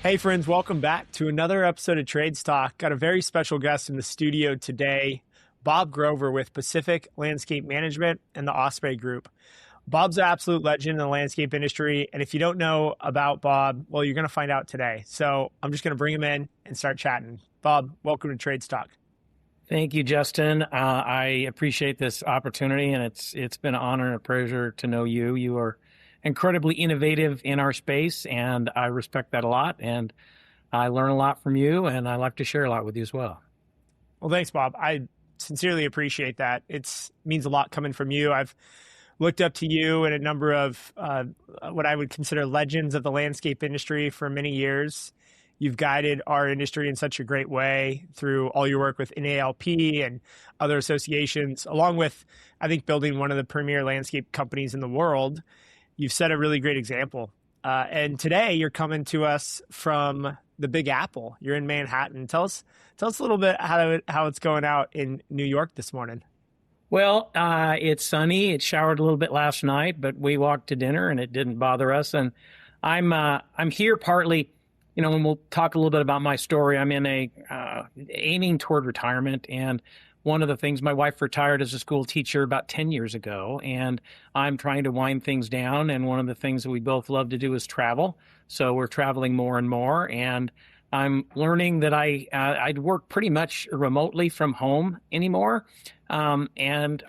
Hey friends, welcome back to another episode of Trades Talk. Got a very special guest in the studio today, Bob Grover with Pacific Landscape Management and the Osprey Group. Bob's an absolute legend in the landscape industry, and if you don't know about Bob, well, you're going to find out today. So I'm just going to bring him in and start chatting. Bob, welcome to Trades Talk. Thank you, Justin. I appreciate this opportunity, and it's been an honor and a pleasure to know you. You are incredibly innovative in our space, and I respect that a lot, and I learn a lot from you, and I like to share a lot with you as well. Well, thanks, Bob. I sincerely appreciate that. It means a lot coming from you. I've looked up to you and a number of what I would consider legends of the landscape industry for many years. You've guided our industry in such a great way through all your work with NALP and other associations, along with, I think, building one of the premier landscape companies in the world. You've set a really great example. And today you're coming to us from the Big Apple. You're in Manhattan. Tell us a little bit how it's going out in New York this morning. Well, it's sunny. It showered a little bit last night, but we walked to dinner and it didn't bother us. And I'm here partly, and we'll talk a little bit about my story. I'm in aiming toward retirement, and one of the things, my wife retired as a school teacher about 10 years ago, and I'm trying to wind things down. And one of the things that we both love to do is travel. So we're traveling more and more. And I'm learning that I'd work pretty much remotely from home anymore. And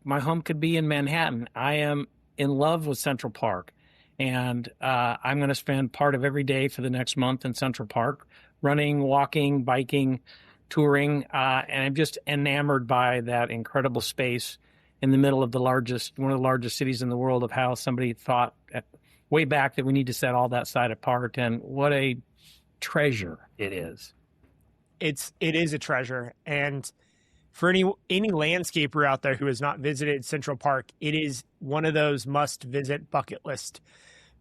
my home could be in Manhattan. I am in love with Central Park. And I'm going to spend part of every day for the next month in Central Park, running, walking, biking, touring, and I'm just enamored by that incredible space in the middle of one of the largest cities in the world, of how somebody thought way back that we need to set all that side apart, and what a treasure it is. It is a treasure, and for any landscaper out there who has not visited Central Park, it is one of those must-visit bucket list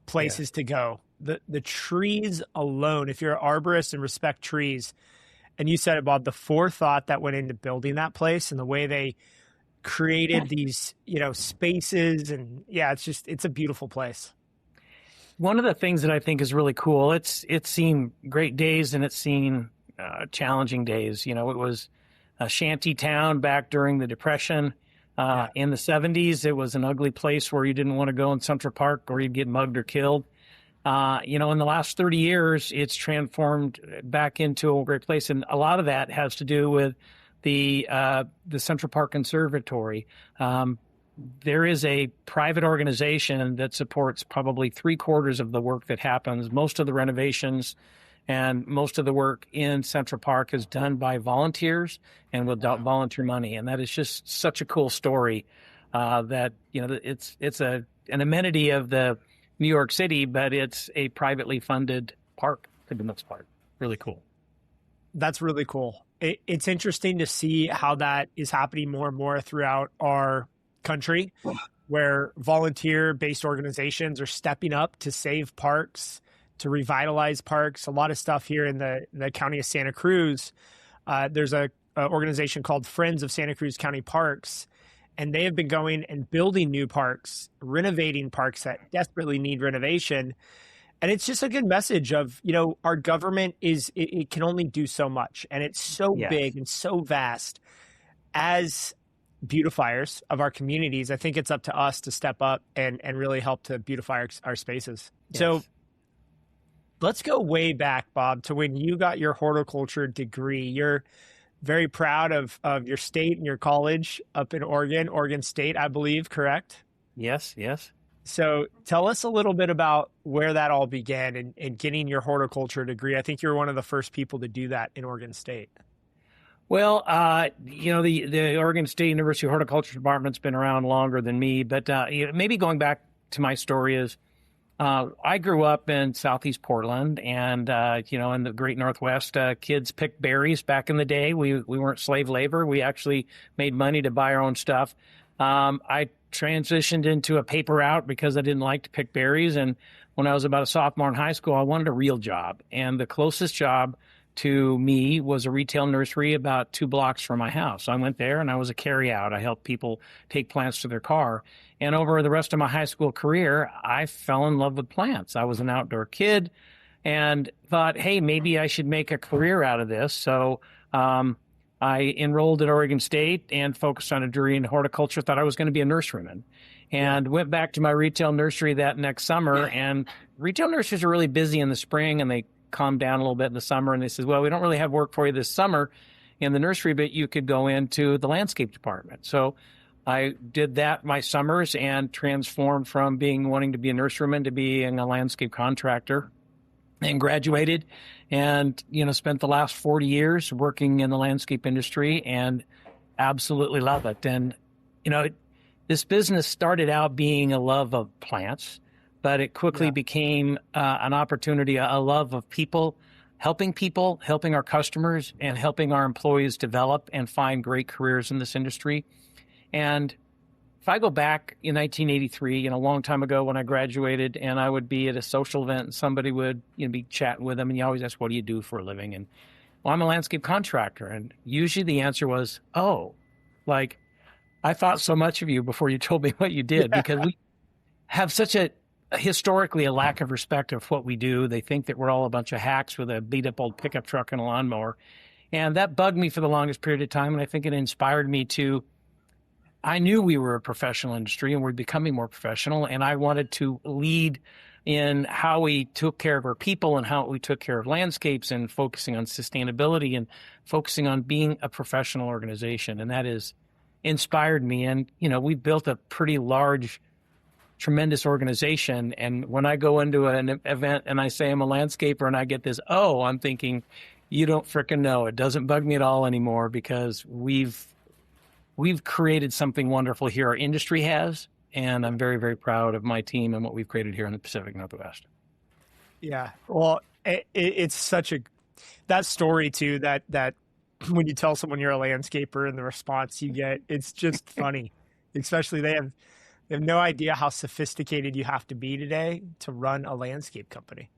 places to go. The trees alone, if you're an arborist and respect trees. And you said it, Bob, the forethought that went into building that place and the way they created these, spaces. And yeah, it's a beautiful place. One of the things that I think is really cool, it's seen great days and it's seen challenging days. It was a shanty town back during the Depression. In the 70s, it was an ugly place where you didn't want to go in Central Park or you'd get mugged or killed. In the last 30 years, it's transformed back into a great place. And a lot of that has to do with the Central Park Conservatory. There is a private organization that supports probably 3/4 of the work that happens. Most of the renovations and most of the work in Central Park is done by volunteers and without volunteer money. And that is just such a cool story that, it's an amenity of the New York City, but it's a privately funded park for the most part. Really cool. That's really cool. It's interesting to see how that is happening more and more throughout our country, where volunteer-based organizations are stepping up to save parks, to revitalize parks. A lot of stuff here in the county of Santa Cruz. There's an organization called Friends of Santa Cruz County Parks, and they have been going and building new parks, renovating parks that desperately need renovation. And it's just a good message of, our government it can only do so much. And it's so big and so vast. As beautifiers of our communities, I think it's up to us to step up and really help to beautify our spaces. Yes. So let's go way back, Bob, to when you got your horticulture degree. You're very proud of your state and your college up in Oregon State, I believe, correct? Yes. So tell us a little bit about where that all began and getting your horticulture degree. I think you're one of the first people to do that in Oregon State. Well, the Oregon State University Horticulture Department's been around longer than me, but maybe going back to my story is, I grew up in Southeast Portland, and in the Great Northwest, kids picked berries back in the day. We weren't slave labor. We actually made money to buy our own stuff. I transitioned into a paper route because I didn't like to pick berries. And when I was about a sophomore in high school, I wanted a real job. And the closest job to me was a retail nursery about 2 blocks from my house. So I went there and I was a carry-out. I helped people take plants to their car. And over the rest of my high school career, I fell in love with plants. I was an outdoor kid. and thought, hey, maybe I should make a career out of this. So I enrolled at Oregon State and focused on a degree in horticulture, thought I was going to be a nurseryman, and went back to my retail nursery that next summer. And retail nurseries are really busy in the spring, and they calm down a little bit in the summer. And they said, well, we don't really have work for you this summer in the nursery, but you could go into the landscape department. So I did that my summers and transformed from wanting to be a nurseryman to being a landscape contractor, and graduated and, spent the last 40 years working in the landscape industry and absolutely love it. And, this business started out being a love of plants, but it quickly became an opportunity, a love of people, helping our customers, and helping our employees develop and find great careers in this industry. And if I go back in 1983, a long time ago when I graduated, and I would be at a social event and somebody would be chatting with them, and you always ask, what do you do for a living? And, well, I'm a landscape contractor. And usually the answer was, oh, like, I thought so much of you before you told me what you did, because we have such historically a lack of respect of what we do. They think that we're all a bunch of hacks with a beat up old pickup truck and a lawnmower. And that bugged me for the longest period of time. And I think it inspired me I knew we were a professional industry and we're becoming more professional, and I wanted to lead in how we took care of our people and how we took care of landscapes, and focusing on sustainability and focusing on being a professional organization. And that has inspired me. And, we've built a pretty large, tremendous organization. And when I go into an event and I say I'm a landscaper and I get this, I'm thinking, you don't frickin' know. It doesn't bug me at all anymore, because we've created something wonderful here. Our industry has, and I'm very, very proud of my team and what we've created here in the Pacific Northwest. Yeah. Well, it's such that story too, that when you tell someone you're a landscaper and the response you get, it's just funny. Especially they have no idea how sophisticated you have to be today to run a landscape company.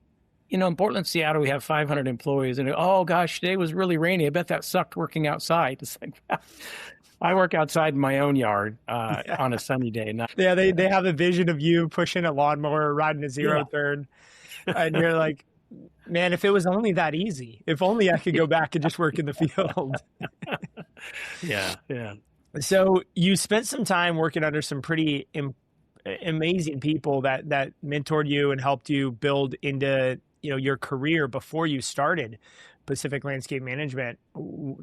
In Portland, Seattle, we have 500 employees, and oh gosh, today was really rainy. I bet that sucked working outside. It's like, I work outside in my own yard on a sunny day. They have a vision of you pushing a lawnmower, riding a zero turn, and you're like, man, if it was only that easy, if only I could go back and just work in the field. Yeah. So you spent some time working under some pretty amazing people that mentored you and helped you build into your career before you started Pacific Landscape Management.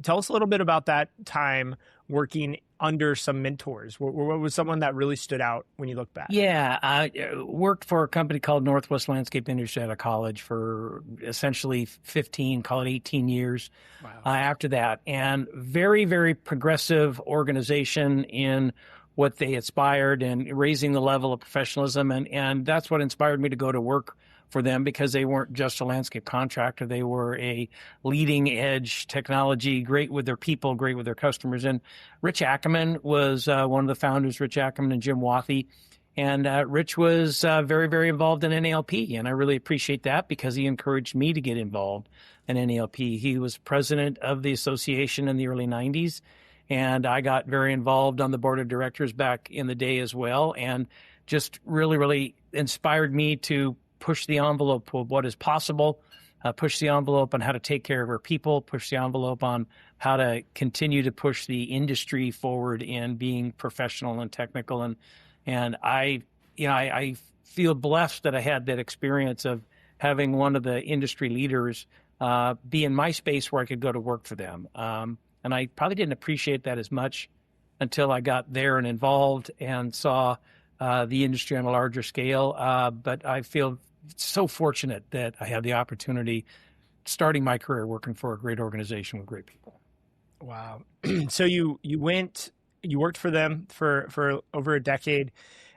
Tell us a little bit about that time working under some mentors. What was someone that really stood out when you look back? Yeah, I worked for a company called Northwest Landscape Industry out of college for essentially 15, call it 18 years. Wow. After that. And very, very progressive organization in what they aspired and raising the level of professionalism. And that's what inspired me to go to work for them, because they weren't just a landscape contractor. They were a leading edge technology, great with their people, great with their customers. And Rich Ackerman was one of the founders, Rich Ackerman and Jim Wathy. And Rich was very, very involved in NALP. And I really appreciate that, because he encouraged me to get involved in NALP. He was president of the association in the early 90s. And I got very involved on the board of directors back in the day as well. And just really, really inspired me to push the envelope of what is possible, push the envelope on how to take care of our people, push the envelope on how to continue to push the industry forward in being professional and technical. And I feel blessed that I had that experience of having one of the industry leaders be in my space where I could go to work for them. And I probably didn't appreciate that as much until I got there and involved and saw the industry on a larger scale. But I feel so fortunate that I had the opportunity starting my career working for a great organization with great people. Wow. So you worked for them for over a decade,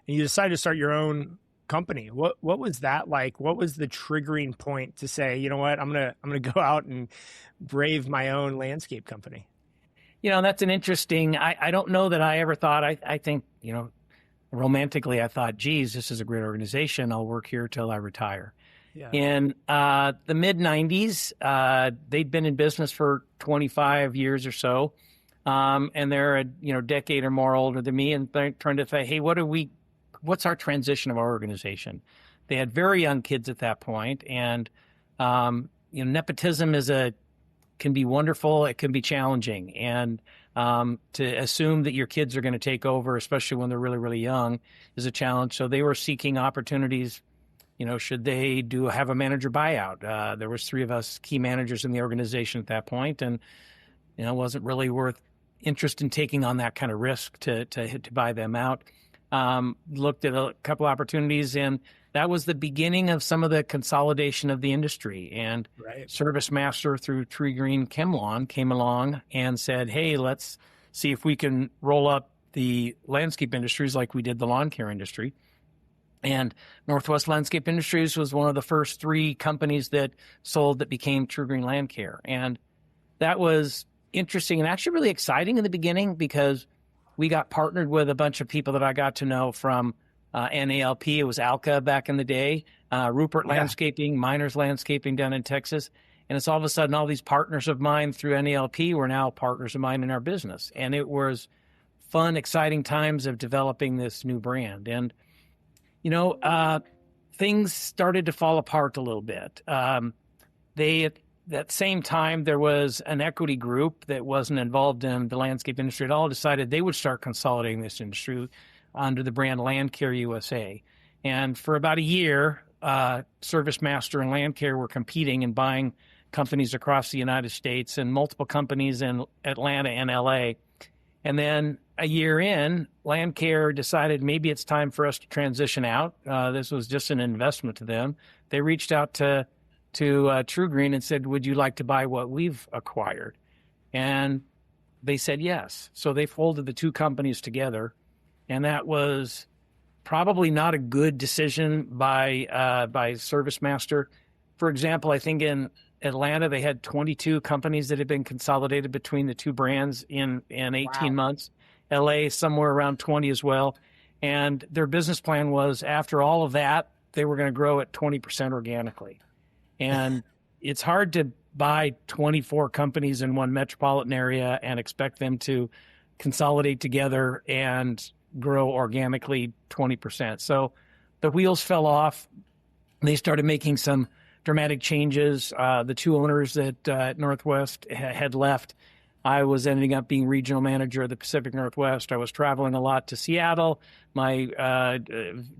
and you decided to start your own company. What was that like? What was the triggering point to say, you know what, I'm gonna go out and brave my own landscape company? That's an interesting, I don't know that I ever thought, I think, romantically, I thought, geez, this is a great organization. I'll work here till I retire. Yeah. In the mid 90s, they'd been in business for 25 years or so. And they're a decade or more older than me, and they're trying to say, hey, what's our transition of our organization? They had very young kids at that point, and Nepotism can be wonderful. It can be challenging. And to assume that your kids are going to take over, especially when they're really, really young, is a challenge. So they were seeking opportunities. Should they have a manager buyout? There was 3 of us key managers in the organization at that point, and it wasn't really worth interest in taking on that kind of risk to buy them out. Looked at a couple opportunities, and that was the beginning of some of the consolidation of the industry. And Right. ServiceMaster through Tree Green ChemLawn came along and said, hey, let's see if we can roll up the landscape industries like we did the lawn care industry. And Northwest Landscape Industries was one of the first 3 companies that sold that became True Green Land Care. And that was interesting and actually really exciting in the beginning, because we got partnered with a bunch of people that I got to know from NALP. It was Alka back in the day, Rupert Landscaping, Miners Landscaping down in Texas. And it's all of a sudden all these partners of mine through NALP were now partners of mine in our business. And it was fun, exciting times of developing this new brand. And things started to fall apart a little bit. At that same time, there was an equity group that wasn't involved in the landscape industry at all, decided they would start consolidating this industry under the brand Land Care USA. And for about a year, ServiceMaster and Land Care were competing and buying companies across the United States and multiple companies in Atlanta and LA. And then a year in, Land Care decided maybe it's time for us to transition out. This was just an investment to them. They reached out to True Green and said, would you like to buy what we've acquired? And they said yes. So they folded the 2 companies together. And that was probably not a good decision by ServiceMaster. For example, I think in Atlanta, they had 22 companies that had been consolidated between the 2 brands in 18 months. LA, somewhere around 20 as well. And their business plan was, after all of that, they were going to grow at 20% organically. And it's hard to buy 24 companies in one metropolitan area and expect them to consolidate together and grow organically 20%. So the wheels fell off. They started making some dramatic changes. The 2 owners at Northwest had left. I was ending up being regional manager of the Pacific Northwest. I was traveling a lot to Seattle. My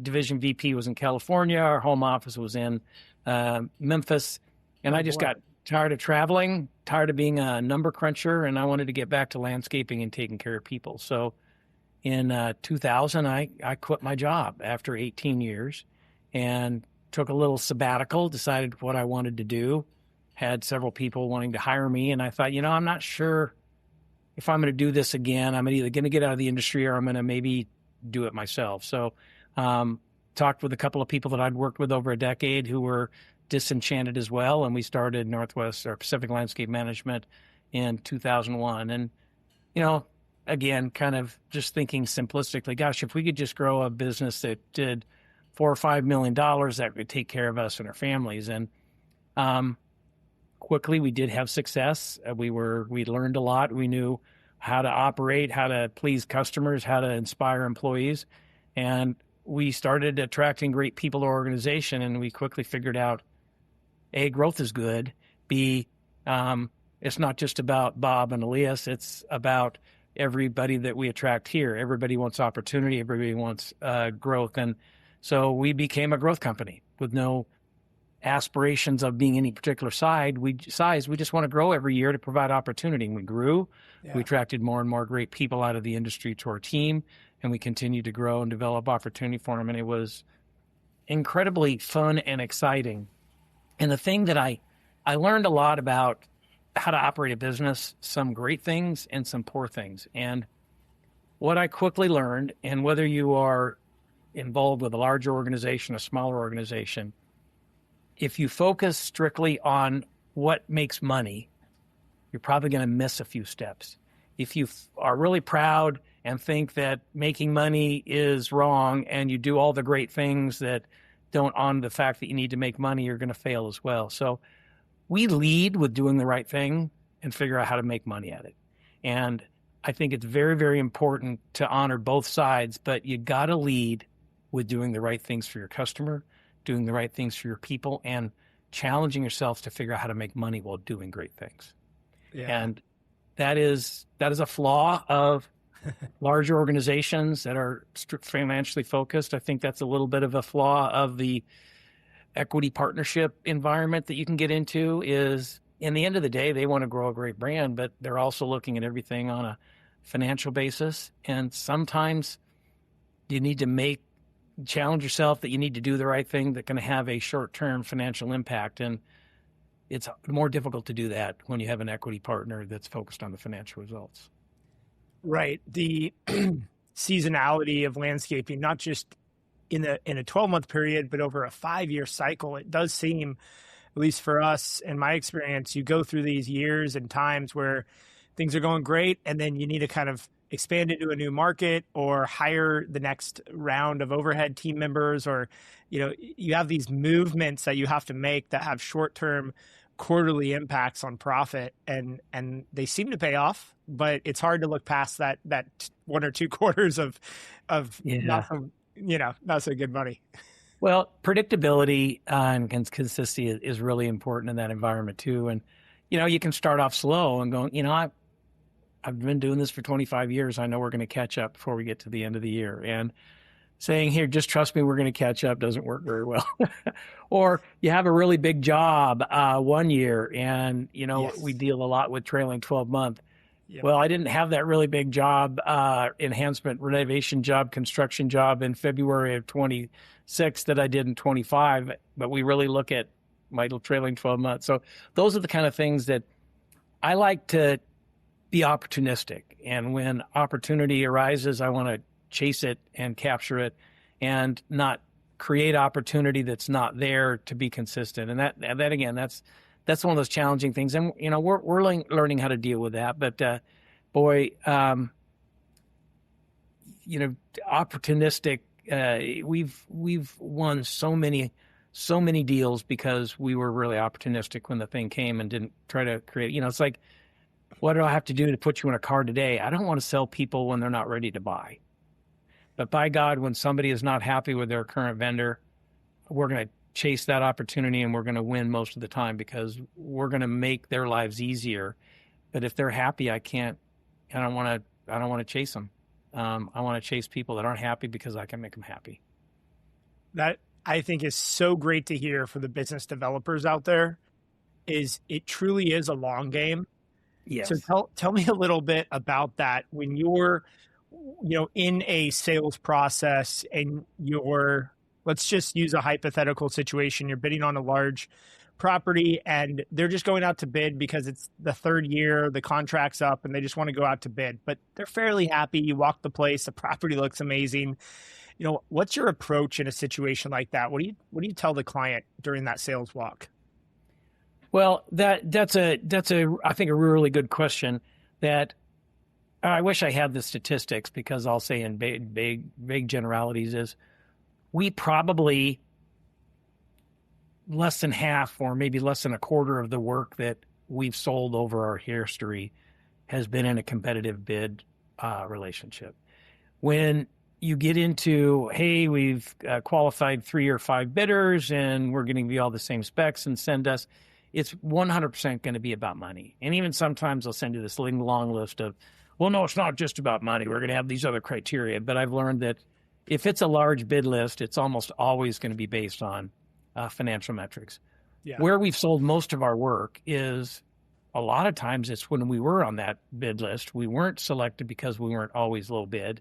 division VP was in California. Our home office was in Memphis. And I just got tired of traveling, tired of being a number cruncher, and I wanted to get back to landscaping and taking care of people. So in 2000, I quit my job after 18 years and took a little sabbatical, decided what I wanted to do. Had several people wanting to hire me, and I thought, I'm not sure if I'm going to do this again. I'm either going to get out of the industry or I'm going to maybe do it myself. So talked with a couple of people that I'd worked with over a decade who were disenchanted as well, and we started Northwest or Pacific Landscape Management in 2001. And, again, kind of just thinking simplistically, gosh, if we could just grow a business that did $4 or $5 million, that would take care of us and our families. And quickly, we did have success. We learned a lot. We knew how to operate, how to please customers, how to inspire employees. And we started attracting great people to our organization, and we quickly figured out, A, growth is good. B, it's not just about Bob and Elias. It's about everybody that we attract here. Everybody wants opportunity. Everybody wants growth. And so we became a growth company with no aspirations of being any particular size. We just want to grow every year to provide opportunity. And we grew. Yeah. We attracted more and more great people out of the industry to our team, and we continued to grow and develop opportunity for them. And it was incredibly fun and exciting. And the thing that I learned a lot about how to operate a business, some great things and some poor things. And what I quickly learned, and whether you are involved with a larger organization, a smaller organization, if you focus strictly on what makes money, you're probably going to miss a few steps. If you are really proud and think that making money is wrong and you do all the great things that don't honor the fact that you need to make money, you're going to fail as well. So we lead with doing the right thing and figure out how to make money at it. And I think it's very, very important to honor both sides, but you got to lead with doing the right things for your customer, doing the right things for your people, and challenging yourselves to figure out how to make money while doing great things. Yeah. And that is a flaw of larger organizations that are financially focused. I think that's a little bit of a flaw of the equity partnership environment that you can get into. Is in the end of the day, they want to grow a great brand, but they're also looking at everything on a financial basis. And sometimes you need to challenge yourself that you need to do the right thing that's going to have a short-term financial impact. And it's more difficult to do that when you have an equity partner that's focused on the financial results. Right. The seasonality of landscaping, not just in a 12-month period, but over a 5-year cycle, it does seem, at least for us, in my experience, you go through these years and times where things are going great, and then you need to kind of expand into a new market or hire the next round of overhead team members, or, you have these movements that you have to make that have short-term quarterly impacts on profit, and they seem to pay off, but it's hard to look past that 1 or 2 quarters of not so good money. Well, predictability and consistency is really important in that environment too. And, you can start off slow and go, I've been doing this for 25 years. I know we're going to catch up before we get to the end of the year. And saying, here, just trust me, we're going to catch up doesn't work very well. Or you have a really big job 1 year and, Yes. we deal a lot with trailing 12-month. Yep. Well, I didn't have that really big job, enhancement, renovation job, construction job in February of 26 that I did in 25, but we really look at my trailing 12 months. So those are the kind of things that I like to be opportunistic. And when opportunity arises, I want to chase it and capture it and not create opportunity that's not there to be consistent. And that again, that's one of those challenging things. And, we're learning how to deal with that. But, opportunistic, we've won so many deals because we were really opportunistic when the thing came and didn't try to create, it's like, what do I have to do to put you in a car today? I don't want to sell people when they're not ready to buy. But by God, when somebody is not happy with their current vendor, we're going to chase that opportunity and we're going to win most of the time because we're going to make their lives easier. But if they're happy, I don't want to chase them. I want to chase people that aren't happy because I can make them happy. That I think is so great to hear for the business developers out there. It truly is a long game. Yes. So tell me a little bit about that. When you're, in a sales process and let's just use a hypothetical situation. You're bidding on a large property and they're just going out to bid because it's the 3rd year, the contract's up and they just want to go out to bid, but they're fairly happy. You walk the place, the property looks amazing. What's your approach in a situation like that? What do you tell the client during that sales walk? Well, that's I think a really good question that I wish I had the statistics because I'll say in big generalities is we probably less than half or maybe less than a quarter of the work that we've sold over our history has been in a competitive bid relationship. When you get into, hey, we've qualified 3 or 5 bidders and we're going to give you all the same specs and send us, it's 100% going to be about money. And even sometimes they'll send you this long list of, well, no, it's not just about money. We're going to have these other criteria. But I've learned that if it's a large bid list, it's almost always going to be based on financial metrics. Yeah. Where we've sold most of our work is a lot of times it's when we were on that bid list. We weren't selected because we weren't always low bid.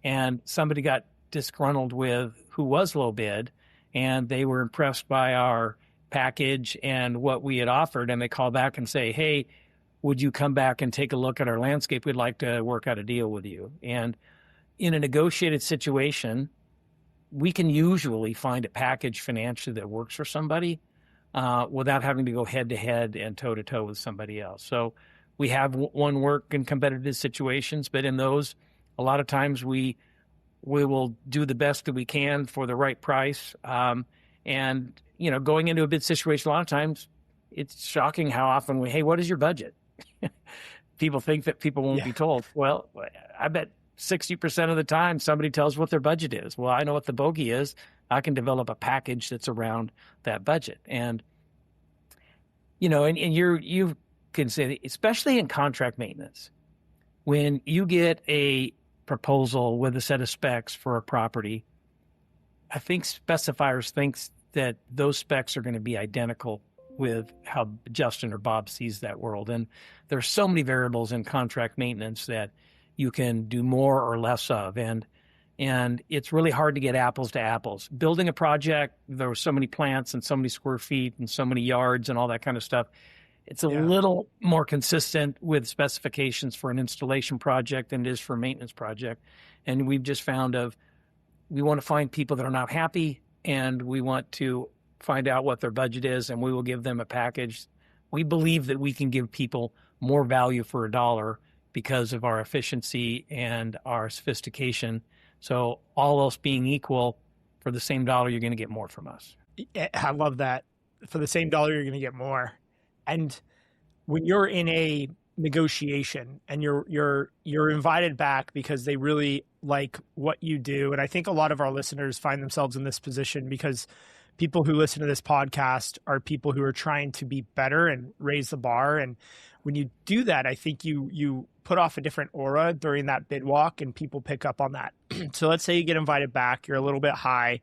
And somebody got disgruntled with who was low bid, and they were impressed by our package and what we had offered, and they call back and say, hey, would you come back and take a look at our landscape? We'd like to work out a deal with you. And in a negotiated situation, we can usually find a package financially that works for somebody without having to go head-to-head and toe-to-toe with somebody else. So we have one work in competitive situations, but in those, a lot of times we will do the best that we can for the right price. And, going into a bid situation, a lot of times it's shocking how often hey, what is your budget? People think that people won't be told. Well, I bet 60% of the time somebody tells what their budget is. Well, I know what the bogey is. I can develop a package that's around that budget. And and you can say, especially in contract maintenance, when you get a proposal with a set of specs for a property, I think specifiers thinks that those specs are going to be identical with how Justin or Bob sees that world. And there's so many variables in contract maintenance that you can do more or less of. And it's really hard to get apples to apples. Building a project, there were so many plants and so many square feet and so many yards and all that kind of stuff. It's a little more consistent with specifications for an installation project than it is for a maintenance project. And we've just found we want to find people that are not happy, and we want to find out what their budget is, and we will give them a package. We believe that we can give people more value for a dollar because of our efficiency and our sophistication. So all else being equal, for the same dollar, you're going to get more from us. I love that. For the same dollar, you're going to get more. And when you're in a negotiation and you're invited back because they really like what you do, and I think a lot of our listeners find themselves in this position because people who listen to this podcast are people who are trying to be better and raise the bar. And when you do that, I think you put off a different aura during that bid walk, and people pick up on that. So let's say you get invited back, you're a little bit high.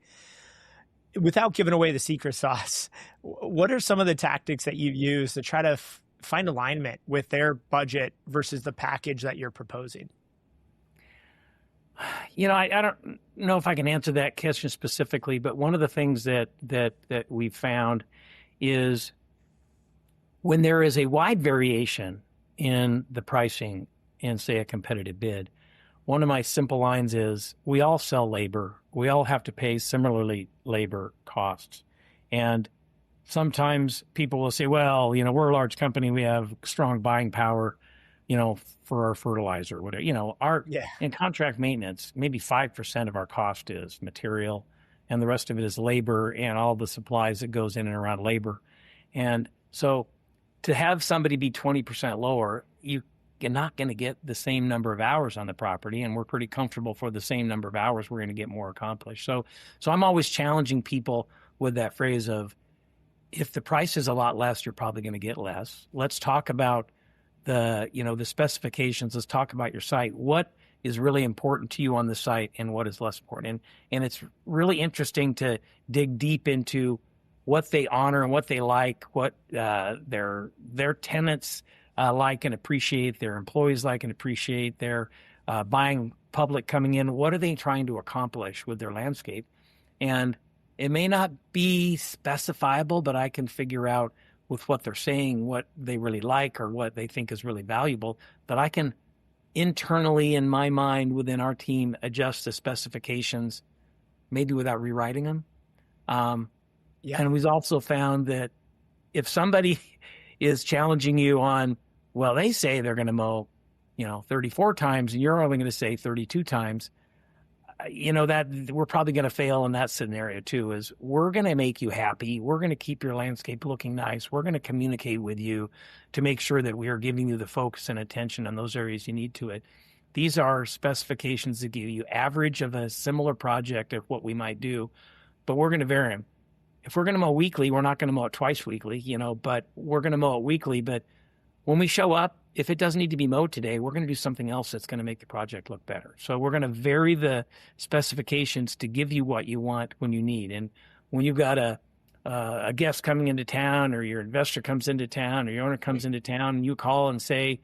Without giving away the secret sauce, what are some of the tactics that you've used to try to find alignment with their budget versus the package that you're proposing? I don't know if I can answer that question specifically, but one of the things that we've found is when there is a wide variation in the pricing in, say, a competitive bid, one of my simple lines is, we all sell labor. We all have to pay similarly labor costs. And sometimes people will say, well, we're a large company. We have strong buying power, for our fertilizer, whatever. In contract maintenance, maybe 5% of our cost is material, and the rest of it is labor and all the supplies that goes in and around labor. And so to have somebody be 20% lower, you're not going to get the same number of hours on the property, and we're pretty comfortable for the same number of hours we're going to get more accomplished. So I'm always challenging people with that phrase of, if the price is a lot less, you're probably going to get less. Let's talk about the specifications. Let's talk about your site. What is really important to you on the site and what is less important? And it's really interesting to dig deep into what they honor and what they like, what their tenants like and appreciate, their employees like and appreciate, their buying public coming in. What are they trying to accomplish with their landscape? And it may not be specifiable, but I can figure out with what they're saying, what they really like or what they think is really valuable, that I can internally in my mind within our team adjust the specifications, maybe without rewriting them. And we've also found that if somebody is challenging you on, well, they say they're going to mow, 34 times and you're only going to say 32 times, that we're probably going to fail in that scenario too. Is we're going to make you happy. We're going to keep your landscape looking nice. We're going to communicate with you to make sure that we are giving you the focus and attention on those areas you need to it. These are specifications that give you average of a similar project of what we might do, but we're going to vary them. If we're going to mow weekly, we're not going to mow it twice weekly, but we're going to mow it weekly. But when we show up, if it doesn't need to be mowed today, we're going to do something else that's going to make the project look better. So we're going to vary the specifications to give you what you want when you need. And when you've got a guest coming into town, or your investor comes into town, or your owner comes into town, and you call and say,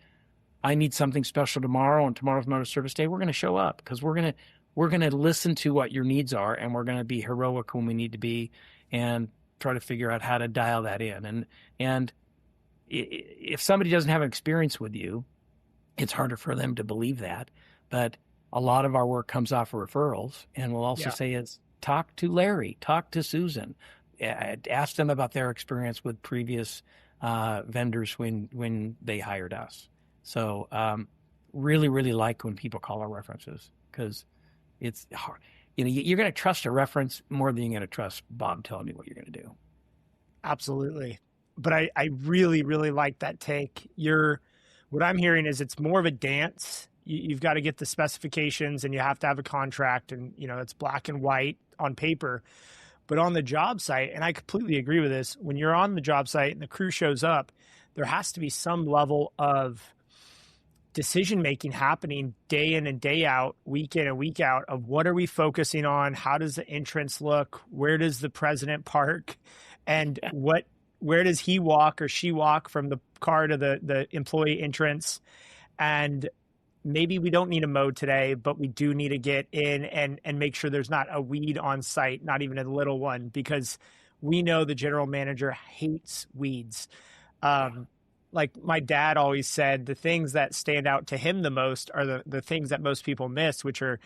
I need something special tomorrow, and tomorrow's motor service day, we're going to show up because we're going to listen to what your needs are, and we're going to be heroic when we need to be and try to figure out how to dial that in. And if somebody doesn't have experience with you, it's harder for them to believe that. But a lot of our work comes off of referrals, and we'll also say is talk to Larry, talk to Susan, ask them about their experience with previous vendors when they hired us. So really, really like when people call our references, because it's hard. You're going to trust a reference more than you're going to trust Bob telling you what you're going to do. Absolutely. But I really, really like that take. What I'm hearing is it's more of a dance. You've got to get the specifications, and you have to have a contract, and it's black and white on paper. But on the job site, and I completely agree with this, when you're on the job site and the crew shows up, there has to be some level of decision making happening day in and day out, week in and week out, of what are we focusing on? How does the entrance look? Where does the president park? And where does he walk or she walk from the car to the employee entrance? And maybe we don't need a mow today, but we do need to get in and make sure there's not a weed on site, not even a little one, because we know the general manager hates weeds. Like my dad always said, the things that stand out to him the most are the things that most people miss, which are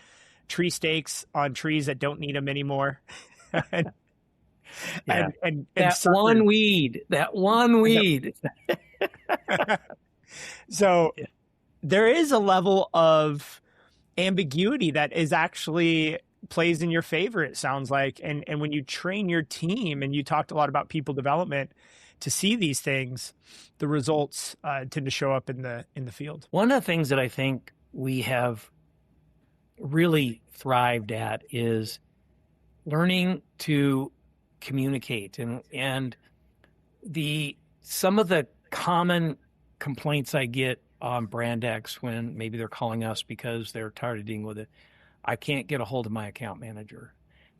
tree stakes on trees that don't need them anymore. and that one weed. So there is a level of ambiguity that is actually plays in your favor, it sounds like. And when you train your team, and you talked a lot about people development, to see these things, the results tend to show up in the field. One of the things that I think we have really thrived at is learning to communicate, and some of the common complaints I get on Brand X when maybe they're calling us because they're tired of dealing with it. I can't get a hold of my account manager.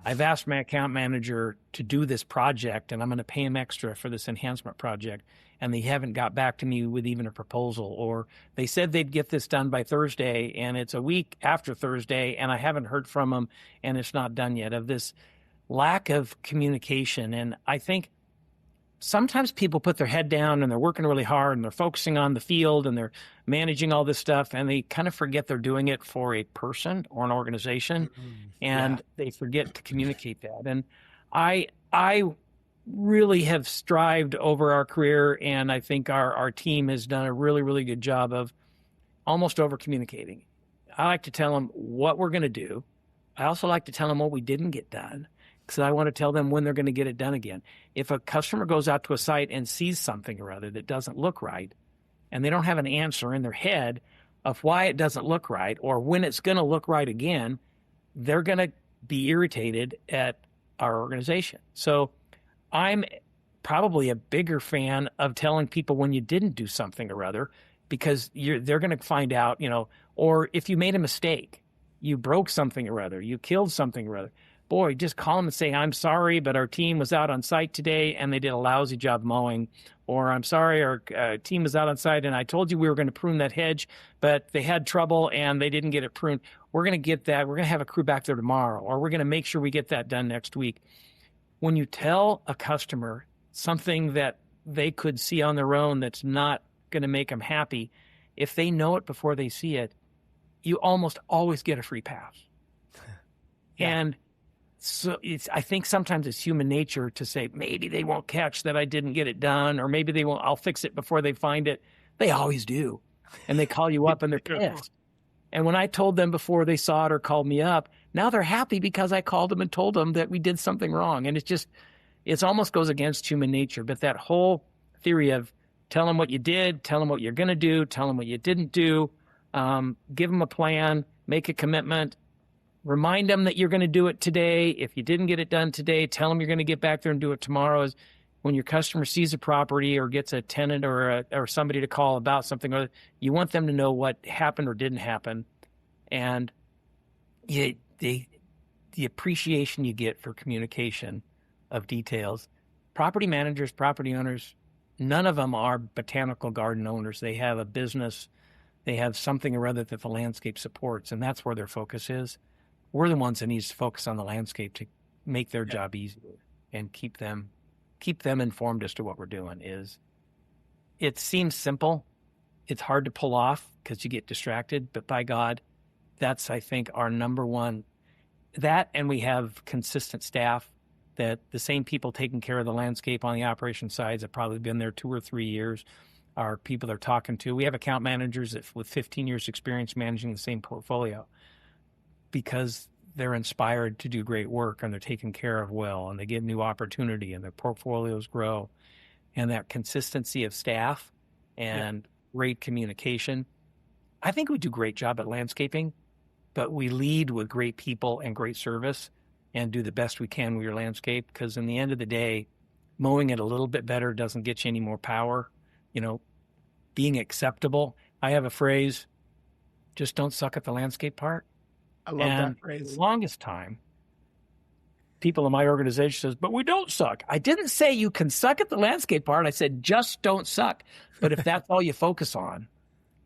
I've asked my account manager to do this project, and I'm going to pay him extra for this enhancement project, and they haven't got back to me with even a proposal. Or they said they'd get this done by Thursday, and it's a week after Thursday, and I haven't heard from them, and it's not done yet. Of this lack of communication. And I think sometimes people put their head down and they're working really hard and they're focusing on the field and they're managing all this stuff, and they kind of forget they're doing it for a person or an organization, and they forget to communicate that. And I really have strived over our career, and I think our team has done a really, really good job of almost over communicating. I like to tell them what we're going to do. I also like to tell them what we didn't get done, because I want to tell them when they're going to get it done again. If a customer goes out to a site and sees something or other that doesn't look right, and they don't have an answer in their head of why it doesn't look right or when it's going to look right again, they're going to be irritated at our organization. So I'm probably a bigger fan of telling people when you didn't do something or other, because they're going to find out, or if you made a mistake, you broke something or other, you killed something or other. Boy, just call them and say, I'm sorry, but our team was out on site today and they did a lousy job mowing. Or I'm sorry, our team was out on site and I told you we were going to prune that hedge, but they had trouble and they didn't get it pruned. We're going to get that. We're going to have a crew back there tomorrow, or we're going to make sure we get that done next week. When you tell a customer something that they could see on their own that's not going to make them happy, if they know it before they see it, you almost always get a free pass. And so I think sometimes it's human nature to say, maybe they won't catch that I didn't get it done, or maybe they won't, I'll fix it before they find it. They always do. And they call you up and they're pissed. And when I told them before they saw it or called me up, now they're happy because I called them and told them that we did something wrong. And it almost goes against human nature. But that whole theory of tell them what you did, tell them what you're going to do, tell them what you didn't do, give them a plan, make a commitment, remind them that you're going to do it today. If you didn't get it done today, tell them you're going to get back there and do it tomorrow. Is when your customer sees a property or gets a tenant or somebody to call about something, or you want them to know what happened or didn't happen. And the appreciation you get for communication of details. Property managers, property owners, none of them are botanical garden owners. They have a business. They have something or other that the landscape supports, and that's where their focus is. We're the ones that need to focus on the landscape to make their job easier and keep them informed as to what we're doing. It seems simple. It's hard to pull off because you get distracted, but by God, that's, I think, our number one. That, and we have consistent staff, that the same people taking care of the landscape on the operation sides have probably been there 2 or 3 years, are people they're talking to. We have account managers with 15 years experience managing the same portfolio, because they're inspired to do great work and they're taken care of well and they get new opportunity and their portfolios grow. And that consistency of staff and great communication. I think we do a great job at landscaping, but we lead with great people and great service. and do the best we can with your landscape. Because in the end of the day, mowing it a little bit better doesn't get you any more power. Being acceptable. I have a phrase, just don't suck at the landscape part. I love that phrase. For the longest time, people in my organization says, but we don't suck. I didn't say you can suck at the landscape part. I said, just don't suck. But if that's all you focus on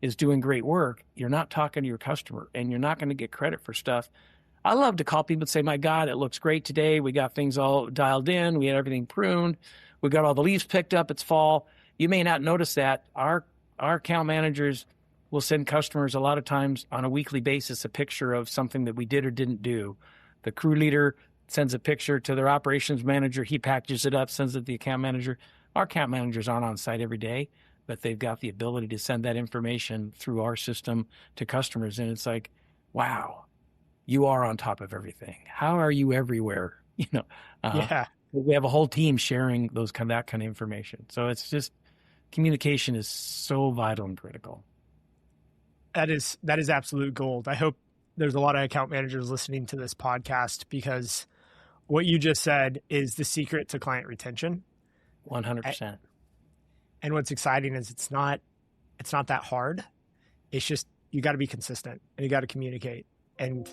is doing great work, you're not talking to your customer, and you're not going to get credit for stuff. I love to call people and say, my God, it looks great today. We got things all dialed in. We had everything pruned. We got all the leaves picked up. It's fall. You may not notice that. Our account managers will send customers a lot of times on a weekly basis a picture of something that we did or didn't do. The crew leader sends a picture to their operations manager. He packages it up, sends it to the account manager. Our account managers aren't on site every day, but they've got the ability to send that information through our system to customers. And it's like, wow, you are on top of everything. How are you everywhere? Yeah. We have a whole team sharing that kind of information. So it's just, communication is so vital and critical. That is absolute gold. I hope there's a lot of account managers listening to this podcast, because what you just said is the secret to client retention. 100%. And what's exciting is it's not that hard. It's just, you got to be consistent and you got to communicate. And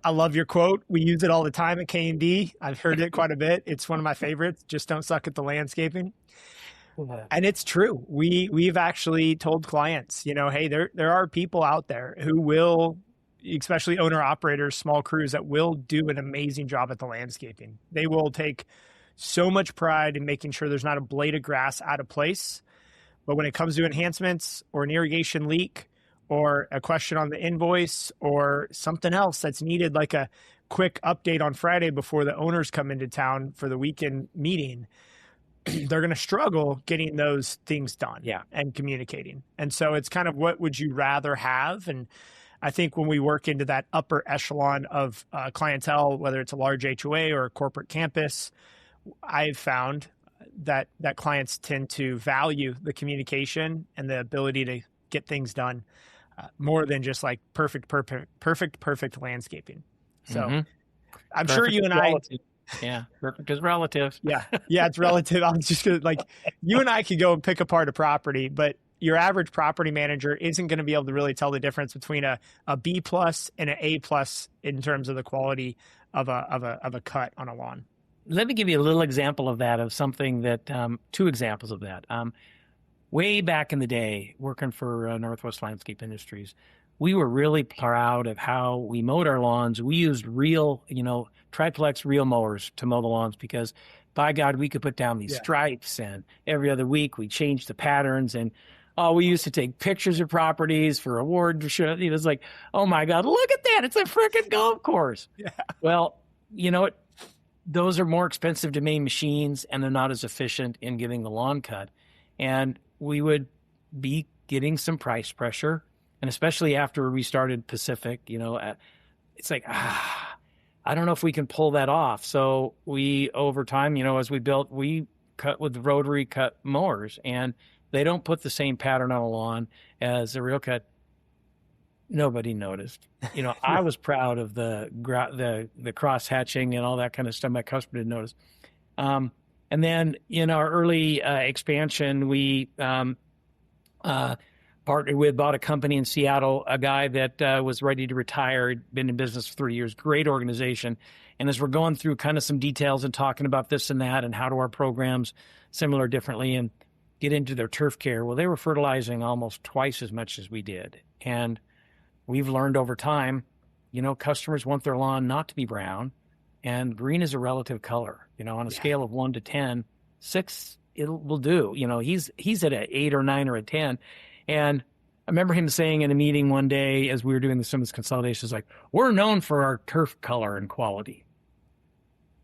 I love your quote. We use it all the time at K&D. I've heard it quite a bit. It's one of my favorites. Just don't suck at the landscaping. And it's true. We've actually told clients, hey, there are people out there who will, especially owner operators, small crews, that will do an amazing job at the landscaping. They will take so much pride in making sure there's not a blade of grass out of place. But when it comes to enhancements or an irrigation leak or a question on the invoice or something else that's needed, like a quick update on Friday before the owners come into town for the weekend meeting, they're going to struggle getting those things done and communicating. And so it's kind of, what would you rather have? And I think when we work into that upper echelon of clientele, whether it's a large HOA or a corporate campus, I've found that clients tend to value the communication and the ability to get things done more than just like perfect landscaping. So I'm sure you and relative. Yeah, perfect is relative. Yeah, it's relative. I'm just going to, you and I could go and pick apart a property, but your average property manager isn't going to be able to really tell the difference between a B plus and an A plus in terms of the quality of a cut on a lawn. Let me give you a little example of that, of something that, two examples of that. Way back in the day, working for Northwest Landscape Industries, we were really proud of how we mowed our lawns. We used real, triplex reel mowers to mow the lawns, because by God, we could put down these stripes, and every other week we changed the patterns. And we used to take pictures of properties for award. It was like, oh my God, look at that. It's a freaking golf course. Yeah. Well, you know what? Those are more expensive to main machines, and they're not as efficient in getting the lawn cut. And we would be getting some price pressure. And especially after we started Pacific, it's like, I don't know if we can pull that off. So we, over time, as we built, we cut with rotary cut mowers, and they don't put the same pattern on a lawn as a real cut. Nobody noticed. I was proud of the cross hatching and all that kind of stuff. My customer didn't notice. And then in our early expansion, we partnered with, bought a company in Seattle, a guy that was ready to retire, had been in business for 3 years, great organization. And as we're going through kind of some details and talking about this and that and how do our programs similar differently and get into their turf care, well, they were fertilizing almost twice as much as we did. And we've learned over time, customers want their lawn not to be brown, and green is a relative color. On a scale of 1 to 10, 6 it will do. He's at an 8 or 9 or a 10. And I remember him saying in a meeting one day as we were doing some of this consolidations, like, we're known for our turf color and quality.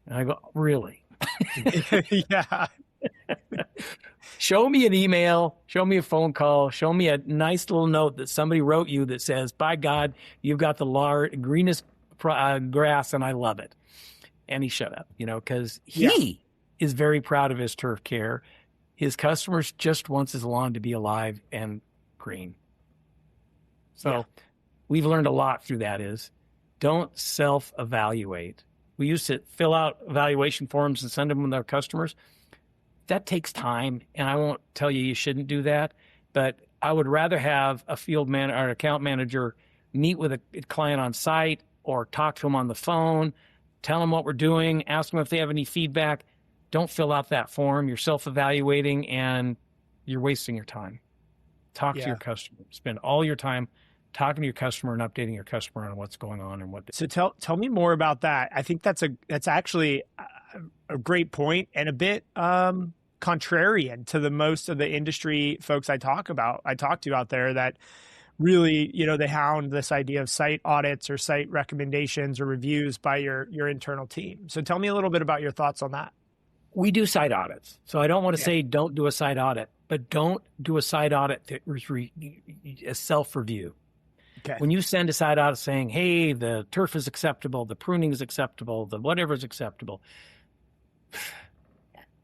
And I go, really? Yeah. Show me an email, show me a phone call, show me a nice little note that somebody wrote you that says, by God, you've got the greenest grass and I love it. And he shut up, because he is very proud of his turf care. His customers just wants his lawn to be alive and green. So we've learned a lot through that, is don't self-evaluate we used to fill out evaluation forms and send them to our customers. That takes time, and I won't tell you shouldn't do that, but I would rather have a field man or account manager meet with a client on site or talk to them on the phone, tell them what we're doing, ask them if they have any feedback. Don't fill out that form. You're self-evaluating and you're wasting your time. Talk to your customer. Spend all your time talking to your customer and updating your customer on what's going on and what. So tell me more about that. I think that's actually a great point and a bit contrarian to the most of the industry folks I talk to out there that really, they hound this idea of site audits or site recommendations or reviews by your internal team. So tell me a little bit about your thoughts on that. We do site audits. So I don't want to say don't do a site audit, but don't do a site audit that is a self-review. Okay. When you send a site audit saying, hey, the turf is acceptable, the pruning is acceptable, the whatever is acceptable,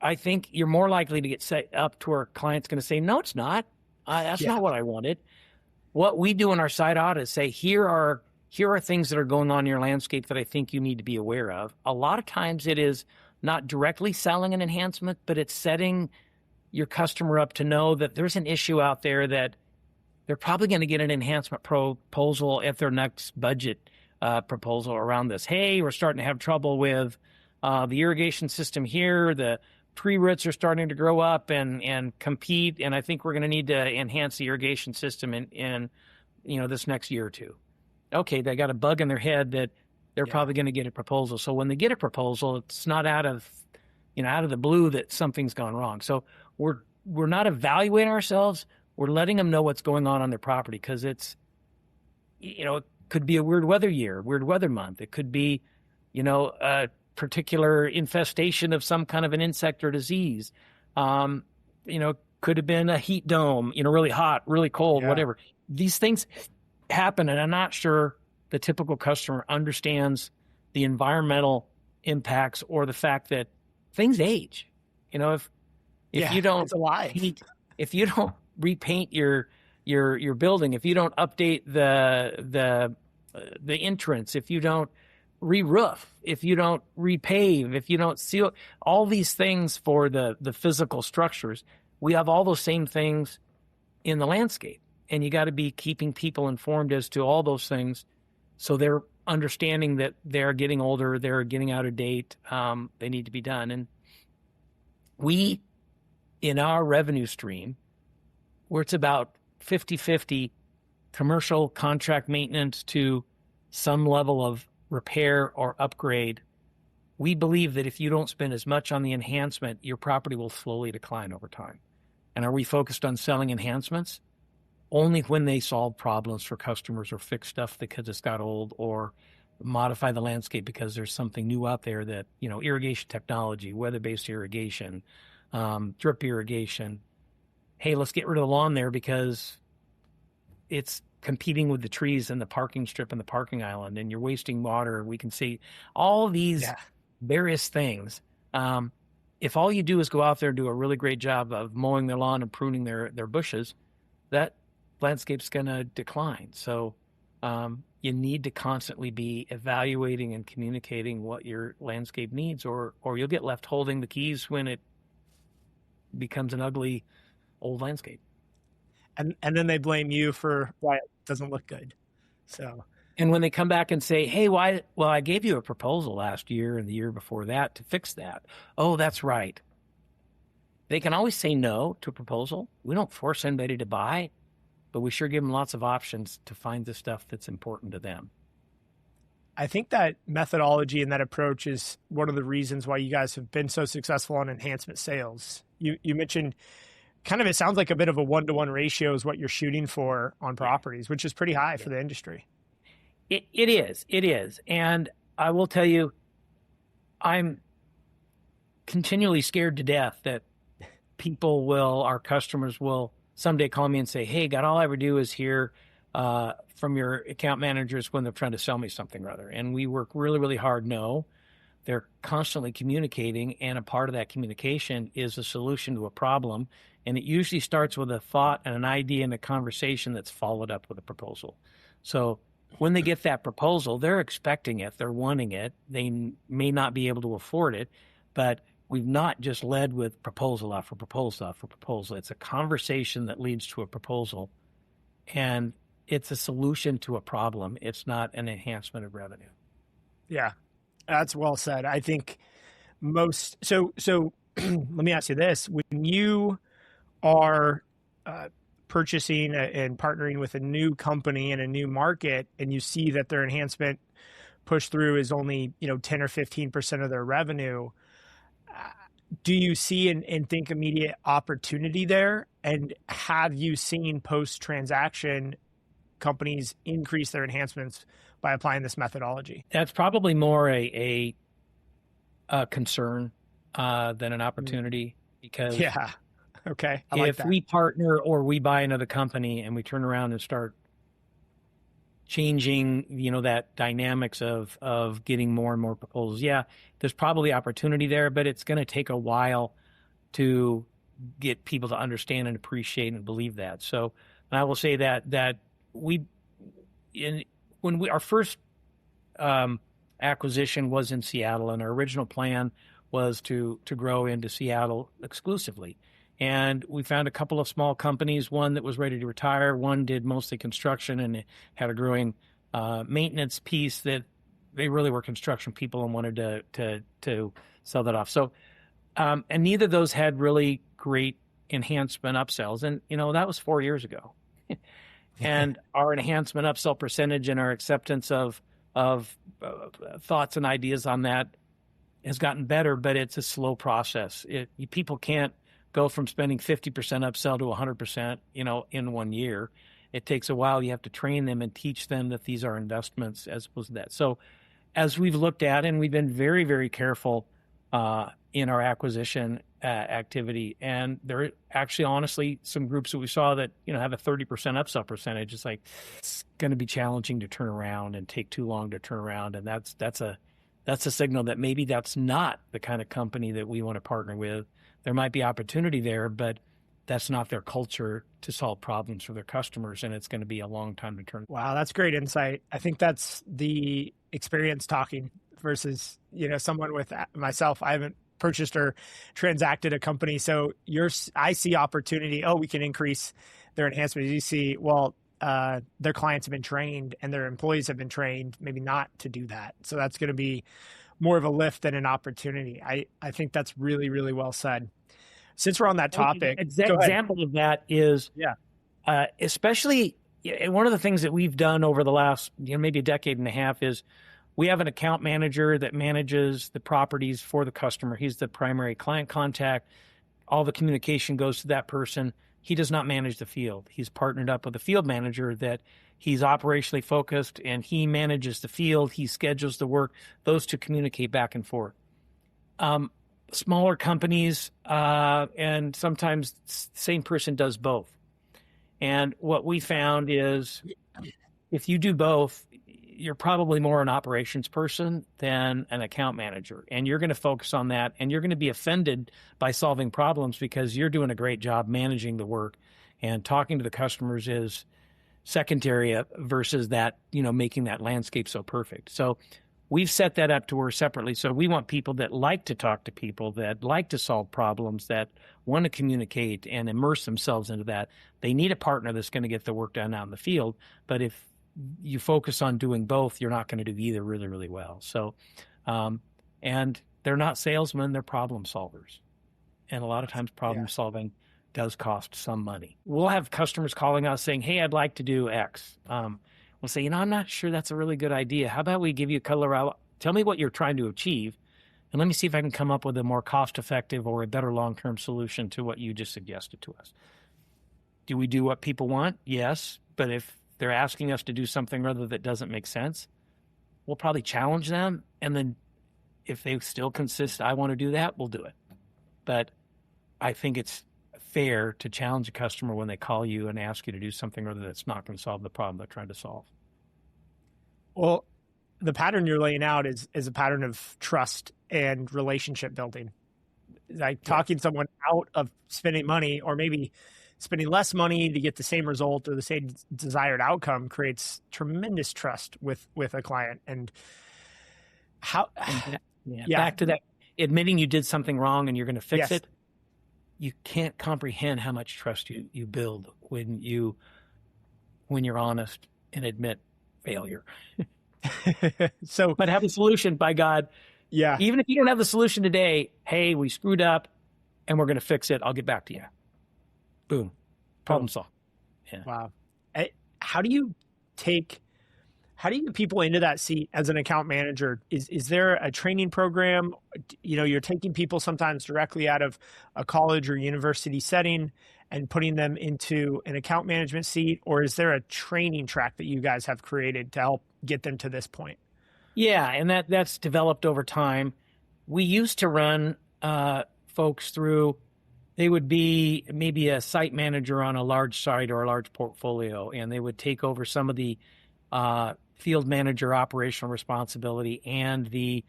I think you're more likely to get set up to where a client's going to say, no, it's not. That's not what I wanted. What we do in our site audit is say, here are things that are going on in your landscape that I think you need to be aware of. A lot of times it is not directly selling an enhancement, but it's setting your customer up to know that there's an issue out there that they're probably going to get an enhancement proposal at their next budget proposal around this. Hey, we're starting to have trouble with the irrigation system here. The tree roots are starting to grow up and compete, and I think we're going to need to enhance the irrigation system in this next year or two. Okay, they got a bug in their head that they're probably going to get a proposal. So when they get a proposal, it's not out of the blue that something's gone wrong. So we're not evaluating ourselves. We're letting them know what's going on their property because it's, it could be a weird weather year, weird weather month. It could be, a particular infestation of some kind of an insect or disease. Could have been a heat dome, really hot, really cold, whatever. These things happen, and I'm not sure the typical customer understands the environmental impacts or the fact that things age. If you don't if you don't repaint your building, if you don't update the entrance, if you don't re-roof, if you don't repave, if you don't seal, all these things for the physical structures, we have all those same things in the landscape. And you got to be keeping people informed as to all those things so they're understanding that they're getting older, they're getting out of date, they need to be done. And we, in our revenue stream, where it's about 50-50 commercial contract maintenance to some level of repair or upgrade, we believe that if you don't spend as much on the enhancement, your property will slowly decline over time. And are we focused on selling enhancements? Only when they solve problems for customers or fix stuff because it's got old or modify the landscape because there's something new out there that, irrigation technology, weather-based irrigation, drip irrigation. Hey, let's get rid of the lawn there because it's competing with the trees and the parking strip and the parking island, and you're wasting water. We can see all these various things. If all you do is go out there and do a really great job of mowing their lawn and pruning their bushes, that landscape's going to decline. So you need to constantly be evaluating and communicating what your landscape needs, or you'll get left holding the keys when it becomes an ugly old landscape. And then they blame you for why it doesn't look good. So, and when they come back and say, hey, why? Well, I gave you a proposal last year and the year before that to fix that. Oh, that's right. They can always say no to a proposal. We don't force anybody to buy, but we sure give them lots of options to find the stuff that's important to them. I think that methodology and that approach is one of the reasons why you guys have been so successful on enhancement sales. You mentioned kind of, it sounds like a bit of a 1-to-1 ratio is what you're shooting for on properties, which is pretty high for the industry. It is. And I will tell you, I'm continually scared to death that our customers will someday call me and say, hey, God, all I ever do is hear from your account managers when they're trying to sell me something rather. And we work really, really hard. No, they're constantly communicating. And a part of that communication is a solution to a problem. And it usually starts with a thought and an idea and a conversation that's followed up with a proposal. So when they get that proposal, they're expecting it, they're wanting it. They may not be able to afford it, but we've not just led with proposal after proposal after proposal. It's a conversation that leads to a proposal, and it's a solution to a problem. It's not an enhancement of revenue. Yeah, that's well said. I think so let me ask you this. When you are purchasing and partnering with a new company in a new market, and you see that their enhancement push through is only 10 or 15% of their revenue, do you see and think immediate opportunity there? And have you seen post-transaction companies increase their enhancements by applying this methodology? That's probably more a concern than an opportunity, because okay, if we partner or we buy another company and we turn around and start changing, that dynamics of getting more and more proposals, there's probably opportunity there, but it's going to take a while to get people to understand and appreciate and believe that. So I will say that our first acquisition was in Seattle, and our original plan was to grow into Seattle exclusively. And we found a couple of small companies, one that was ready to retire, one did mostly construction and had a growing maintenance piece that they really were construction people and wanted to sell that off. So, and neither of those had really great enhancement upsells. And, that was 4 years ago. And our enhancement upsell percentage and our acceptance of thoughts and ideas on that has gotten better, but it's a slow process. People can't go from spending 50% upsell to 100%, in 1 year. It takes a while. You have to train them and teach them that these are investments as opposed to that. So as we've looked at, and we've been very, very careful in our acquisition activity, and there are actually, honestly, some groups that we saw that, have a 30% upsell percentage. It's like, it's going to be challenging to turn around and take too long to turn around. And that's a signal that maybe that's not the kind of company that we want to partner with. There might be opportunity there, but that's not their culture to solve problems for their customers, and it's going to be a long time to turn. Wow, that's great insight. I think that's the experience talking versus, someone with myself. I haven't purchased or transacted a company. So I see opportunity. Oh, we can increase their enhancements. You see, their clients have been trained and their employees have been trained maybe not to do that. So that's going to be more of a lift than an opportunity. I think that's really, really well said. Since we're on that topic, example of that is, especially one of the things that we've done over the last, maybe a decade and a half is we have an account manager that manages the properties for the customer. He's the primary client contact. All the communication goes to that person. He does not manage the field. He's partnered up with a field manager that he's operationally focused, and he manages the field. He schedules the work. Those two communicate back and forth. Smaller companies, and sometimes the same person does both. And what we found is if you do both, you're probably more an operations person than an account manager. And you're going to focus on that, and you're going to be offended by solving problems because you're doing a great job managing the work, and talking to the customers is secondary versus that, making that landscape so perfect. So we've set that up to work separately. So we want people that like to talk to people, that like to solve problems, that want to communicate and immerse themselves into that. They need a partner that's going to get the work done out in the field. But if you focus on doing both, you're not going to do either really, really well. So, and they're not salesmen, they're problem solvers. And a lot of times problem solving does cost some money. We'll have customers calling us saying, hey, I'd like to do X. We'll say, I'm not sure that's a really good idea. How about we give you a color out? Tell me what you're trying to achieve, and let me see if I can come up with a more cost-effective or a better long-term solution to what you just suggested to us. Do we do what people want? Yes. But if they're asking us to do something rather that doesn't make sense, we'll probably challenge them. And then if they still consist, I want to do that, we'll do it. But I think it's fair to challenge a customer when they call you and ask you to do something rather that's not going to solve the problem they're trying to solve. Well, the pattern you're laying out is a pattern of trust and relationship building. Like talking someone out of spending money, or maybe spending less money to get the same result or the same desired outcome creates tremendous trust with a client. And how, back to that, admitting you did something wrong and you're going to fix it. You can't comprehend how much trust you build when you're honest and admit failure. But have a solution, by God. Yeah. Even if you don't have the solution today, hey, we screwed up and we're going to fix it. I'll get back to you. Boom. Problem solved. Yeah. Wow. How do you get people into that seat as an account manager? Is there a training program? You're taking people sometimes directly out of a college or university setting and putting them into an account management seat, or is there a training track that you guys have created to help get them to this point? Yeah, and that's developed over time. We used to run folks through, they would be maybe a site manager on a large site or a large portfolio, and they would take over some of the field manager operational responsibility and the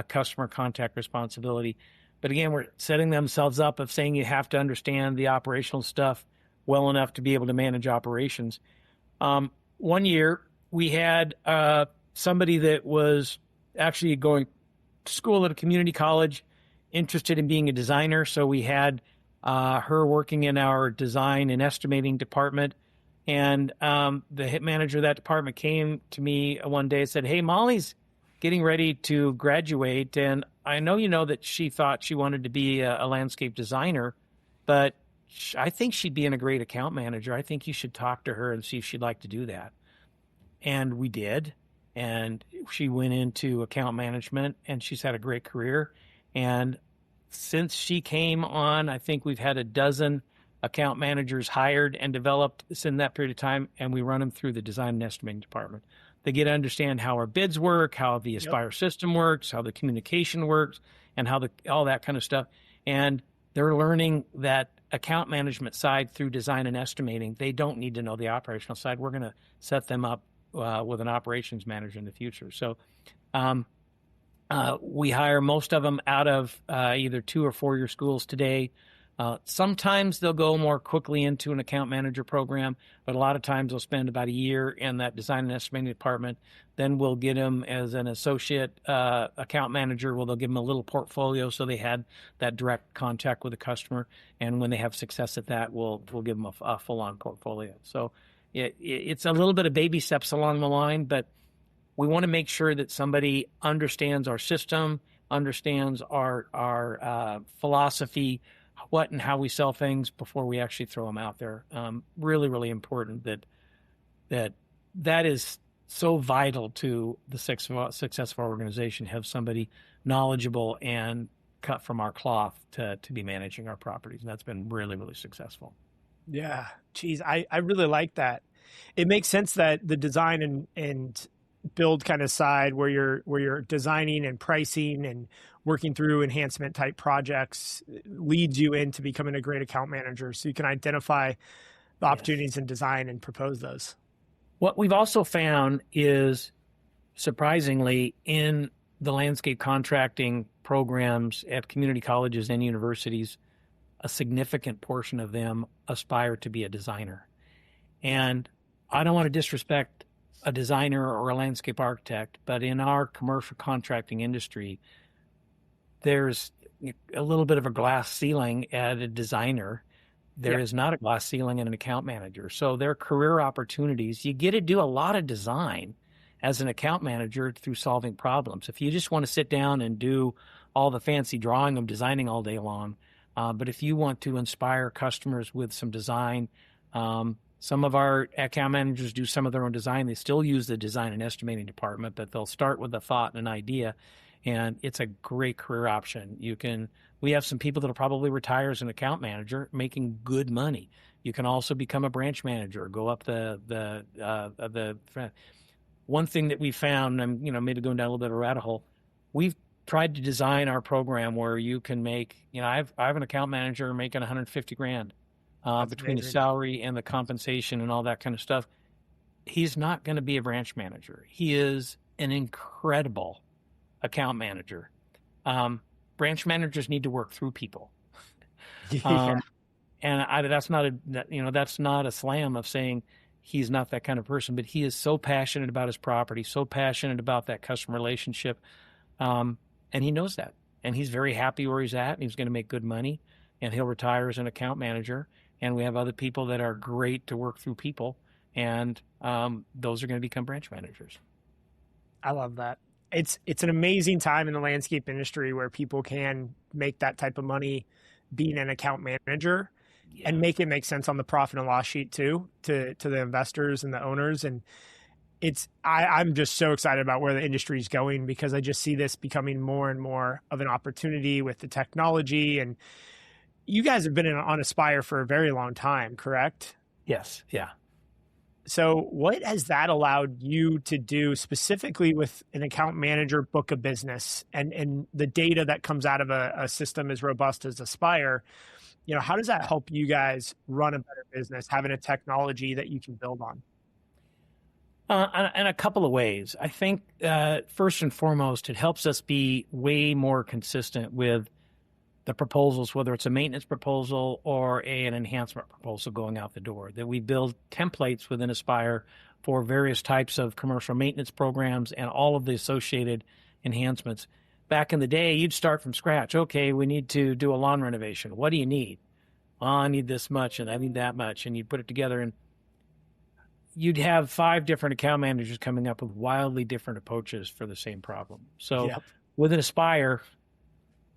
customer contact responsibility. But again, we're setting themselves up of saying you have to understand the operational stuff well enough to be able to manage operations. One year, we had somebody that was actually going to school at a community college, interested in being a designer. So we had her working in our design and estimating department. And the hit manager of that department came to me one day and said, hey, Molly's getting ready to graduate. And I know that she thought she wanted to be a landscape designer, but I think she'd be a great account manager. I think you should talk to her and see if she'd like to do that. And we did. And she went into account management, and she's had a great career. And since she came on, I think we've had a dozen account managers hired and developed in that period of time, and we run them through the design and estimating department. They get to understand how our bids work, how the Aspire system works, how the communication works, and how all that kind of stuff. And they're learning that account management side through design and estimating. They don't need to know the operational side. We're going to set them up with an operations manager in the future. So we hire most of them out of either 2 or 4 year schools today. Sometimes they'll go more quickly into an account manager program, but a lot of times they'll spend about a year in that design and estimating department. Then we'll get them as an associate account manager. They'll give them a little portfolio so they had that direct contact with the customer. And when they have success at that, we'll give them a full-on portfolio. So it's a little bit of baby steps along the line, but we want to make sure that somebody understands our system, understands our philosophy, what and how we sell things before we actually throw them out there. Really, really important that is so vital to the success of our organization, have somebody knowledgeable and cut from our cloth to be managing our properties. And that's been really, really successful. Yeah. Geez, I really like that. It makes sense that the design and build kind of side where you're designing and pricing and working through enhancement type projects leads you into becoming a great account manager. So you can identify the opportunities in design and propose those. What we've also found is, surprisingly, in the landscape contracting programs at community colleges and universities, a significant portion of them aspire to be a designer. And I don't want to disrespect a designer or a landscape architect, but in our commercial contracting industry, there's a little bit of a glass ceiling at a designer. There is not a glass ceiling in an account manager. So their career opportunities, you get to do a lot of design as an account manager through solving problems. If you just want to sit down and do all the fancy drawing of designing all day long, but if you want to inspire customers with some design, some of our account managers do some of their own design. They still use the design and estimating department, but they'll start with a thought and an idea, and it's a great career option. We have some people that will probably retire as an account manager making good money. You can also become a branch manager, go up the one thing that we found, I'm maybe going down a little bit of a rabbit hole. We've tried to design our program where you can make, I have an account manager making $150,000 between the salary and the compensation and all that kind of stuff. He's not going to be a branch manager. He is an incredible account manager. Branch managers need to work through people. that's not that's not a slam of saying he's not that kind of person, but he is so passionate about his property, so passionate about that customer relationship. And he knows that, and he's very happy where he's at, and he's going to make good money, and he'll retire as an account manager. And we have other people that are great to work through people, and those are going to become branch managers. I love that. It's an amazing time in the landscape industry where people can make that type of money being an account manager, and make it make sense on the profit and loss sheet too, to the investors and the owners. And I'm just so excited about where the industry is going, because I just see this becoming more and more of an opportunity with the technology. And you guys have been on Aspire for a very long time, correct? Yes. Yeah. So what has that allowed you to do specifically with an account manager book of business, and the data that comes out of a system as robust as Aspire? How does that help you guys run a better business, having a technology that you can build on? In a couple of ways. I think first and foremost, it helps us be way more consistent with the proposals, whether it's a maintenance proposal or an enhancement proposal going out the door, that we build templates within Aspire for various types of commercial maintenance programs and all of the associated enhancements. Back in the day, you'd start from scratch. Okay, we need to do a lawn renovation. What do you need? Well, I need this much and I need that much. And you'd put it together, and you'd have 5 different account managers coming up with wildly different approaches for the same problem. So with an Aspire,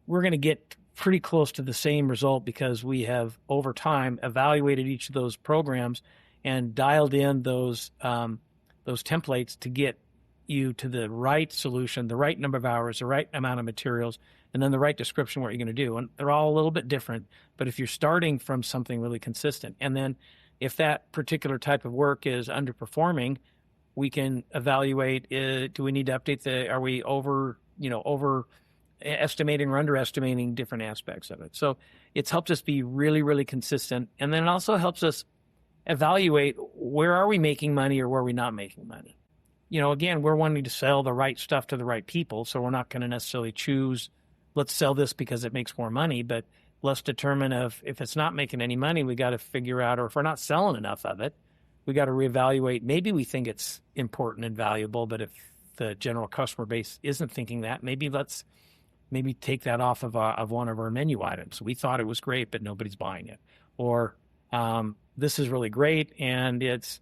we're going to get pretty close to the same result, because we have over time evaluated each of those programs and dialed in those templates to get you to the right solution, the right number of hours, the right amount of materials, and then the right description what you're going to do. And they're all a little bit different, but if you're starting from something really consistent, and then if that particular type of work is underperforming, we can evaluate, do we need to update are we over estimating or underestimating different aspects of it. So it's helped us be really, really consistent. And then it also helps us evaluate, where are we making money or where are we not making money? Again, we're wanting to sell the right stuff to the right people. So we're not going to necessarily choose, let's sell this because it makes more money, but let's determine if it's not making any money, we got to figure out, or if we're not selling enough of it, we got to reevaluate. Maybe we think it's important and valuable, but if the general customer base isn't thinking that, maybe take that off of one of our menu items. We thought it was great, but nobody's buying it. Or this is really great, and it's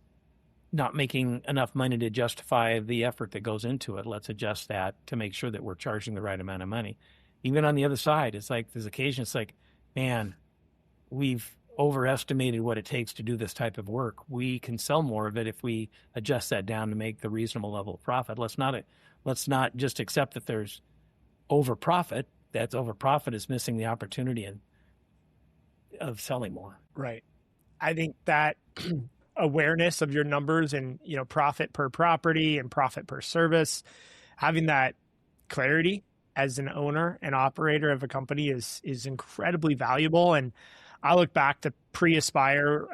not making enough money to justify the effort that goes into it. Let's adjust that to make sure that we're charging the right amount of money. Even on the other side, it's like there's occasions it's like, man, we've overestimated what it takes to do this type of work. We can sell more of it if we adjust that down to make the reasonable level of profit. Let's not just accept that there's over profit. That's over profit is missing the opportunity of selling more. Right. I think that awareness of your numbers and, profit per property and profit per service, having that clarity as an owner and operator of a company is incredibly valuable. And I look back to pre-Aspire,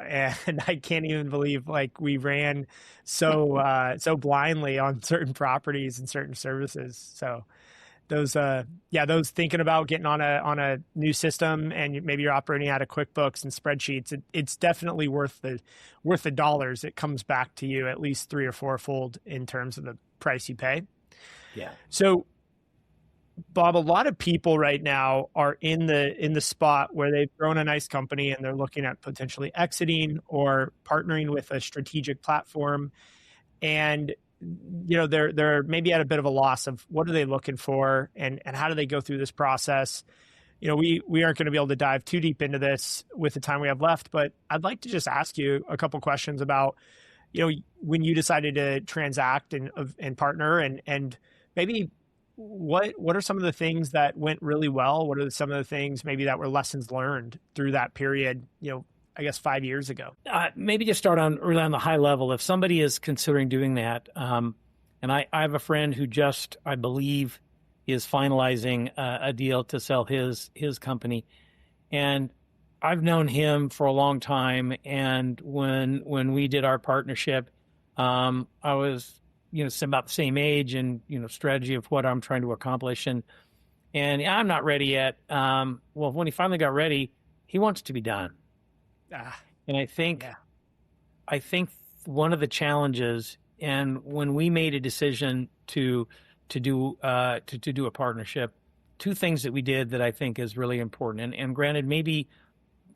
and I can't even believe we ran so blindly on certain properties and certain services. So those thinking about getting on a new system, and maybe you're operating out of QuickBooks and spreadsheets, it's definitely worth the dollars. It comes back to you at least 3 or 4-fold in terms of the price you pay. Yeah. So Bob, a lot of people right now are in the spot where they've grown a nice company and they're looking at potentially exiting or partnering with a strategic platform. And, they're maybe at a bit of a loss of what are they looking for and how do they go through this process. We aren't going to be able to dive too deep into this with the time we have left, but I'd like to just ask you a couple questions about, when you decided to transact and partner, and maybe what are some of the things that went really well? What are some of the things maybe that were lessons learned through that period, I guess 5 years ago? Maybe just start really on the high level. If somebody is considering doing that, and I have a friend who just, I believe, is finalizing a deal to sell his company. And I've known him for a long time. And when we did our partnership, I was about the same age and, strategy of what I'm trying to accomplish. And I'm not ready yet. Well, when he finally got ready, he wants to be done. Ah, And yeah. I think one of the challenges, and when we made a decision to do a partnership, two things that we did that I think is really important. And granted, maybe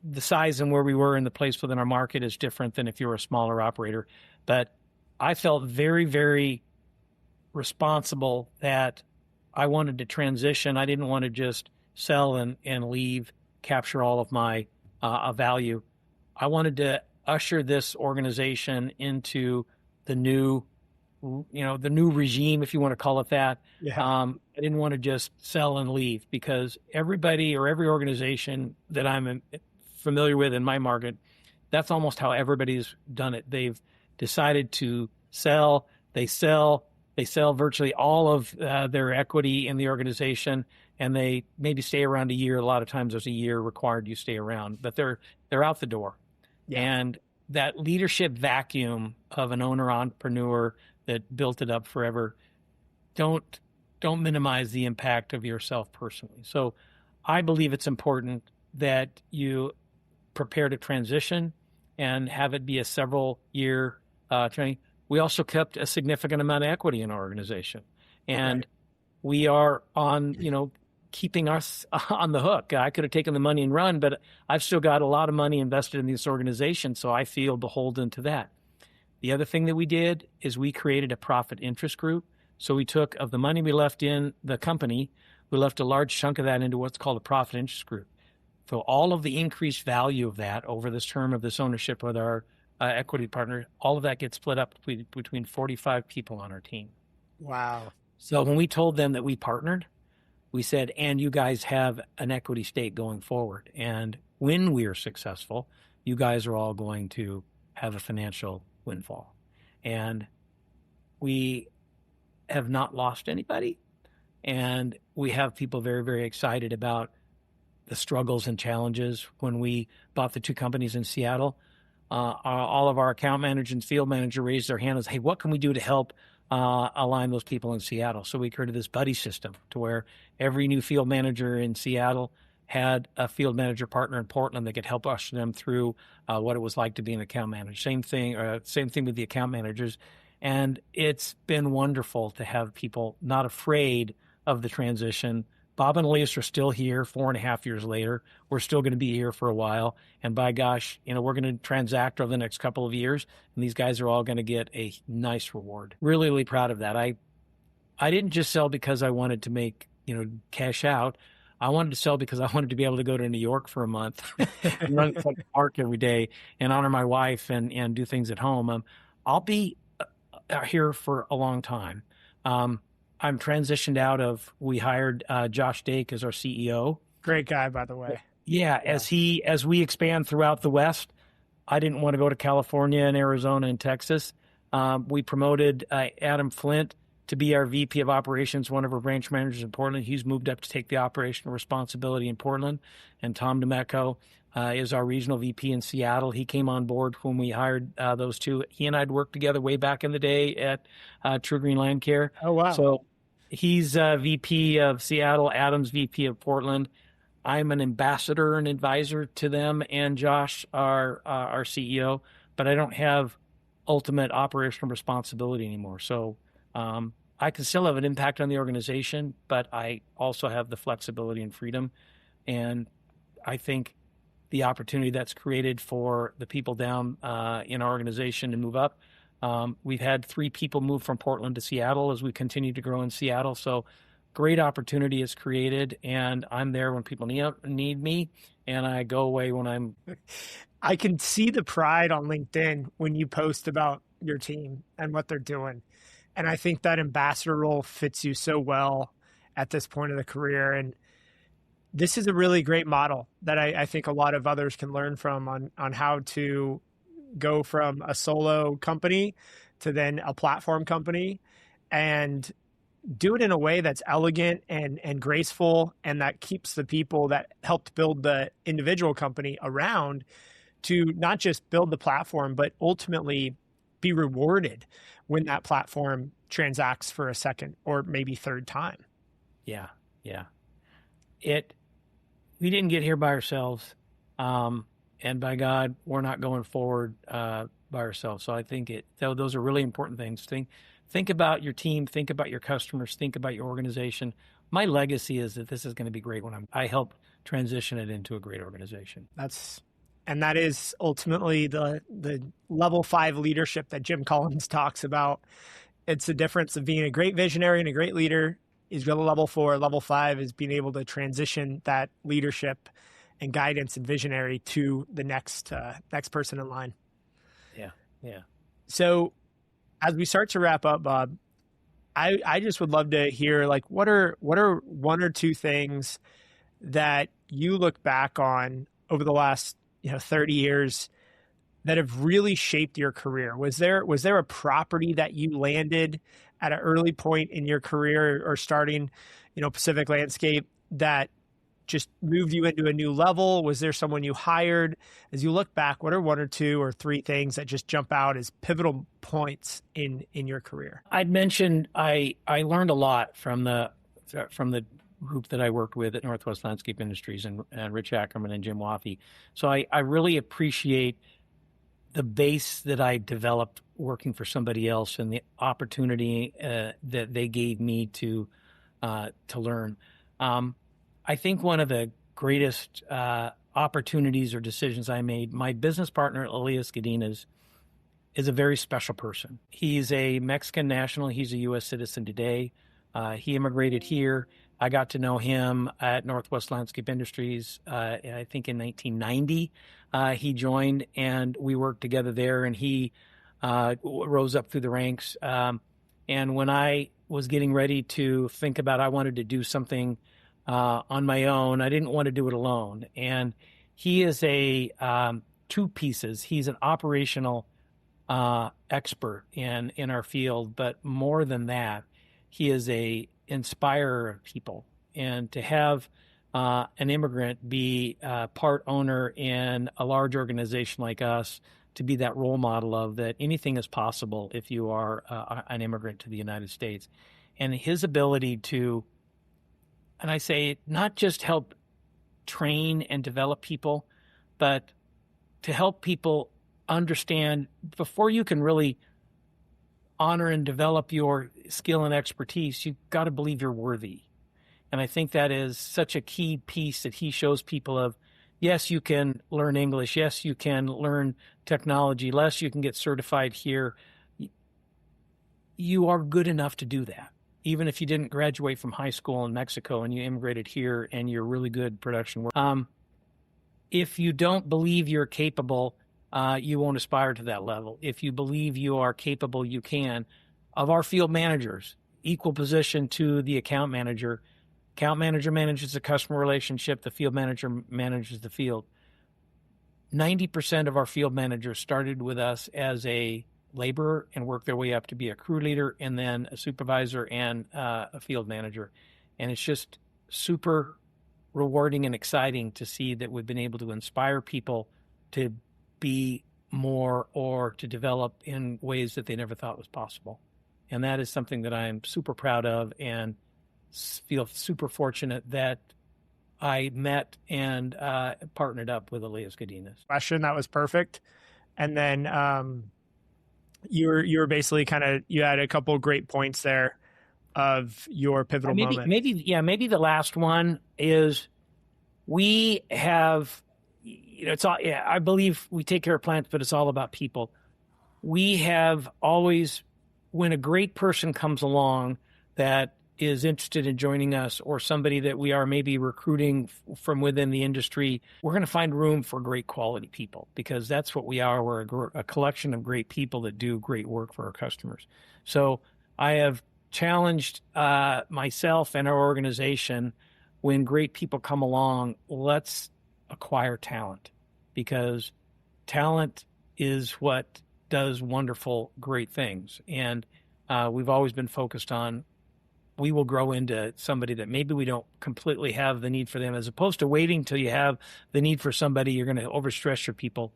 the size and where we were in the place within our market is different than if you were a smaller operator, but I felt very, very responsible that I wanted to transition. I didn't want to just sell and leave, capture all of my value. I wanted to usher this organization into the new, the new regime, if you want to call it that. Yeah. I didn't want to just sell and leave, because everybody or every organization that I'm familiar with in my market, that's almost how everybody's done it. They've decided to sell. They sell virtually all of their equity in the organization, and they maybe stay around a year. A lot of times there's a year required you stay around, but they're out the door. Yeah. And that leadership vacuum of an owner entrepreneur that built it up forever, don't minimize the impact of yourself personally. So I believe it's important that you prepare to transition and have it be a several year training. We also kept a significant amount of equity in our organization, and Right. we are on, keeping us on the hook. I could have taken the money and run, but I've still got a lot of money invested in this organization, so I feel beholden to that. The other thing that we did is we created a profit interest group. So we took of the money we left in the company, we left a large chunk of that into what's called a profit interest group. So all of the increased value of that over this term of this ownership with our equity partner, all of that gets split up between 45 people on our team. Wow. So when we told them that we partnered, we said, and you guys have an equity stake going forward. And when we are successful, you guys are all going to have a financial windfall. And we have not lost anybody. And we have people very, very excited about the struggles and challenges. When we bought the two companies in Seattle, all of our account managers and field manager raised their hand and said, hey, what can we do to help align those people in Seattle? So we created this buddy system to where every new field manager in Seattle had a field manager partner in Portland that could help usher them through what it was like to be an account manager. Same thing with the account managers. And it's been wonderful to have people not afraid of the transition. Bob and Elias are still here 4.5 years later. We're still going to be here for a while. And by gosh, we're going to transact over the next couple of years, and these guys are all going to get a nice reward. Really, really proud of that. I didn't just sell because I wanted to make, cash out. I wanted to sell because I wanted to be able to go to New York for a month and run to the park every day and honor my wife and do things at home. I'll be here for a long time. I'm transitioned out of, we hired Josh Dake as our CEO. Great guy, by the way. Yeah. As we expand throughout the West, I didn't want to go to California and Arizona and Texas. We promoted Adam Flint to be our VP of operations, one of our branch managers in Portland. He's moved up to take the operational responsibility in Portland. And Tom DeMecco is our regional VP in Seattle. He came on board when we hired those two. He and I had worked together way back in the day at True Green Land Care. Oh, wow. So he's VP of Seattle, Adam's VP of Portland. I'm an ambassador and advisor to them, and Josh, our CEO, but I don't have ultimate operational responsibility anymore. So I can still have an impact on the organization, but I also have the flexibility and freedom. And I think the opportunity that's created for the people down in our organization to move up. We've had 3 people move from Portland to Seattle as we continue to grow in Seattle. So great opportunity is created, and I'm there when people need me, and I go away when I'm. I can see the pride on LinkedIn when you post about your team and what they're doing. And I think that ambassador role fits you so well at this point of the career. And this is a really great model that I think a lot of others can learn from on how to go from a solo company to then a platform company and do it in a way that's elegant and graceful, and that keeps the people that helped build the individual company around to not just build the platform, but ultimately be rewarded when that platform transacts for a second or maybe third time. Yeah. We didn't get here by ourselves. and by God, we're not going forward by ourselves. So I think those are really important things. Think about your team, think about your customers, think about your organization. My legacy is that this is going to be great when I help transition it into a great organization. That is ultimately the level 5 leadership that Jim Collins talks about. It's the difference of being a great visionary and a great leader is level 4. Level 5 is being able to transition that leadership and guidance and visionary to the next person in line. Yeah. So as we start to wrap up, Bob, I just would love to hear, like, what are one or two things that you look back on over the last 30 years that have really shaped your career? Was there a property that you landed at an early point in your career or starting, Pacific Landscape, that just moved you into a new level? Was there someone you hired? As you look back, what are one or two or three things that just jump out as pivotal points in your career? I'd mentioned I learned a lot from the group that I worked with at Northwest Landscape Industries and Rich Ackerman and Jim Waffey. So I really appreciate the base that I developed working for somebody else and the opportunity that they gave me to learn. I think one of the greatest opportunities or decisions I made, my business partner, Elias Godinez, is a very special person. He's a Mexican national. He's a U.S. citizen today. He immigrated here. I got to know him at Northwest Landscape Industries, I think in 1990. He joined, and we worked together there, and he rose up through the ranks. And when I was getting ready to think about I wanted to do something on my own, I didn't want to do it alone. And he is two pieces. He's an operational expert in our field, but more than that, he is a inspirer of people. And to have an immigrant be part owner in a large organization like us, to be that role model of that anything is possible if you are an immigrant to the United States. And his ability to, and I say, not just help train and develop people, but to help people understand before you can really honor and develop your skill and expertise, you've got to believe you're worthy. And I think that is such a key piece that he shows people of, yes, you can learn English. Yes, you can learn technology. Yes, you can get certified here. You are good enough to do that. Even if you didn't graduate from high school in Mexico and you immigrated here and you're really good production work. If you don't believe you're capable, you won't aspire to that level. If you believe you are capable, you can. Of our field managers, equal position to the account manager. Account manager manages the customer relationship. The field manager manages the field. 90% of our field managers started with us as a laborer and worked their way up to be a crew leader and then a supervisor and a field manager. And it's just super rewarding and exciting to see that we've been able to inspire people to be more or to develop in ways that they never thought was possible. And that is something that I'm super proud of and feel super fortunate that I met and partnered up with Elias Godinez. Question, that was perfect. And then you were basically you had a couple of great points there of your pivotal moment. Maybe the last one is we have, it's all, I believe we take care of plants, but it's all about people. We have always, when a great person comes along that is interested in joining us or somebody that we are maybe recruiting from within the industry, we're going to find room for great quality people because that's what we are. We're a collection of great people that do great work for our customers. So I have challenged myself and our organization, when great people come along, let's acquire talent because talent is what does wonderful, great things. And we've always been focused on we will grow into somebody that maybe we don't completely have the need for them, as opposed to waiting till you have the need for somebody, you're going to overstress your people.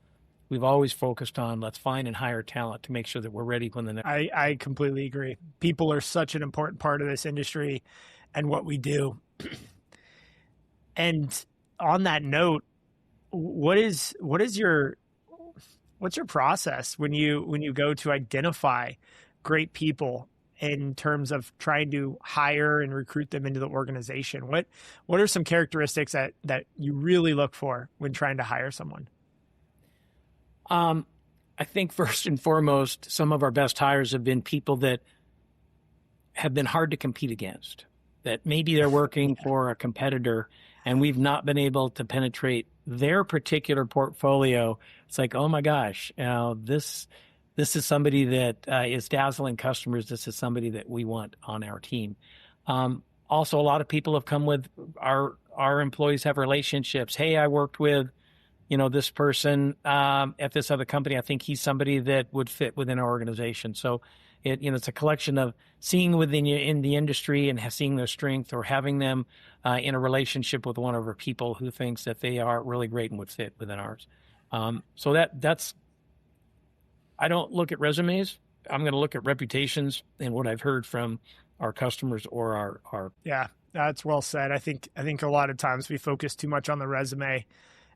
We've always focused on let's find and hire talent to make sure that we're ready when the next. I completely agree. People are such an important part of this industry and what we do. And on that note, what's your process when you go to identify great people in terms of trying to hire and recruit them into the organization? What are some characteristics that you really look for when trying to hire someone? I think first and foremost, some of our best hires have been people that have been hard to compete against, that maybe they're working for a competitor and we've not been able to penetrate their particular portfolio. It's like, oh my gosh, this is somebody that is dazzling customers. This is somebody that we want on our team. Also, a lot of people have come with our employees have relationships. Hey, I worked with, this person at this other company. I think he's somebody that would fit within our organization. So it's a collection of seeing within you in the industry and seeing their strength, or having them in a relationship with one of our people who thinks that they are really great and would fit within ours. So that's, I don't look at resumes. I'm going to look at reputations and what I've heard from our customers or our. Yeah, that's well said. I think a lot of times we focus too much on the resume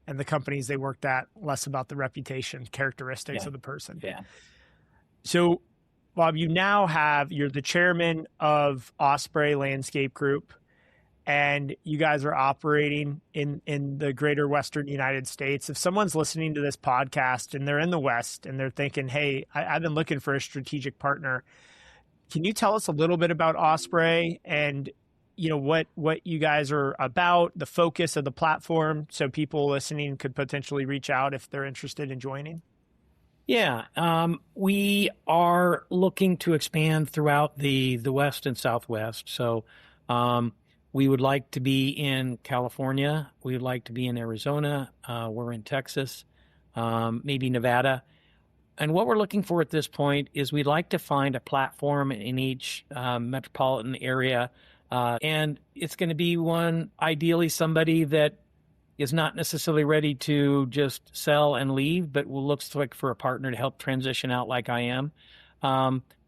and the companies they worked at, less about the reputation, characteristics of the person. Yeah. So, Bob, you're the chairman of Osprey Landscape Group, and you guys are operating in the greater Western United States. If someone's listening to this podcast and they're in the West and they're thinking, hey, I've been looking for a strategic partner, can you tell us a little bit about Osprey and what you guys are about, the focus of the platform, so people listening could potentially reach out if they're interested in joining? Yeah, we are looking to expand throughout the West and Southwest. So we would like to be in California. We would like to be in Arizona. We're in Texas, maybe Nevada. And what we're looking for at this point is we'd like to find a platform in each metropolitan area. And it's going to be ideally somebody that is not necessarily ready to just sell and leave, but looks like for a partner to help transition out like I am.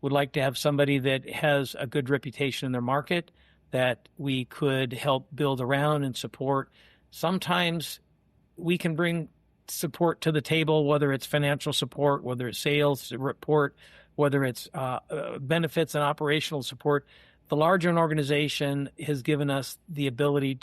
Would like to have somebody that has a good reputation in their market that we could help build around and support. Sometimes we can bring support to the table, whether it's financial support, whether it's sales support, whether it's benefits and operational support. The larger an organization has given us the ability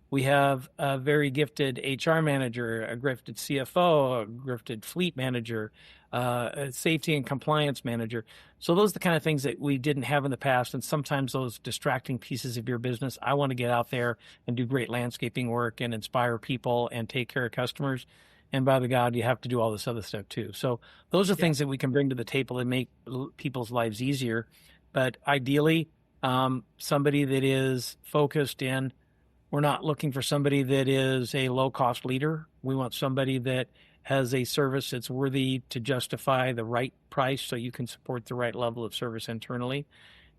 we have a very gifted HR manager, a gifted CFO, a gifted fleet manager, a safety and compliance manager. So those are the kind of things that we didn't have in the past. And sometimes those distracting pieces of your business, I want to get out there and do great landscaping work and inspire people and take care of customers. And by the God, you have to do all this other stuff too. So those are things that we can bring to the table and make people's lives easier. But ideally, somebody that is focused in. We're not looking for somebody that is a low-cost leader. We want somebody that has a service that's worthy to justify the right price so you can support the right level of service internally.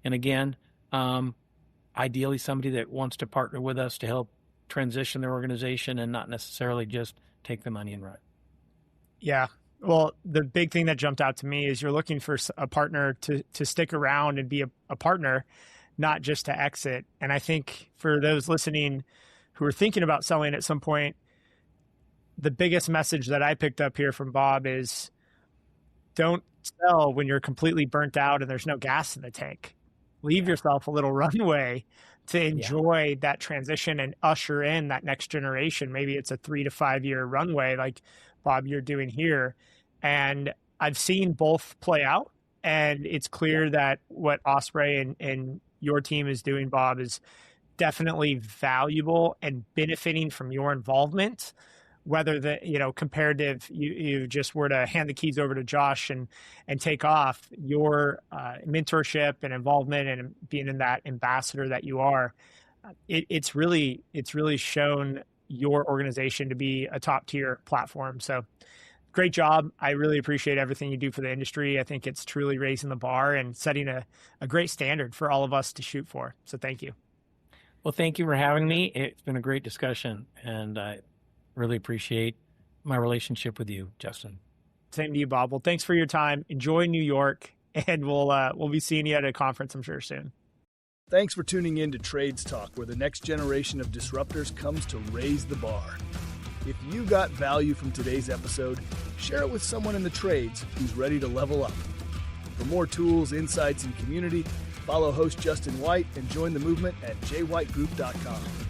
And again, ideally somebody that wants to partner with us to help transition their organization and not necessarily just take the money and run. Yeah. Well, the big thing that jumped out to me is you're looking for a partner to stick around and be a partner, not just to exit. And I think for those listening who are thinking about selling at some point, the biggest message that I picked up here from Bob is don't sell when you're completely burnt out and there's no gas in the tank. Leave yourself a little runway to enjoy that transition and usher in that next generation. Maybe it's a 3 to 5 year runway like Bob, you're doing here. And I've seen both play out, and it's clear that what Osprey and your team is doing, Bob, is definitely valuable and benefiting from your involvement. Whether comparative, you just were to hand the keys over to Josh and take off, your mentorship and involvement and being in that ambassador that you are, it's really shown your organization to be a top tier platform. So great job. I really appreciate everything you do for the industry. I think it's truly raising the bar and setting a great standard for all of us to shoot for. So thank you. Well, thank you for having me. It's been a great discussion, and I really appreciate my relationship with you, Justin. Same to you, Bob. Well, thanks for your time. Enjoy New York, and we'll be seeing you at a conference, I'm sure, soon. Thanks for tuning in to Trades Talk, where the next generation of disruptors comes to raise the bar. If you got value from today's episode, share it with someone in the trades who's ready to level up. For more tools, insights, and community, follow host Justin White and join the movement at jwhitegroup.com.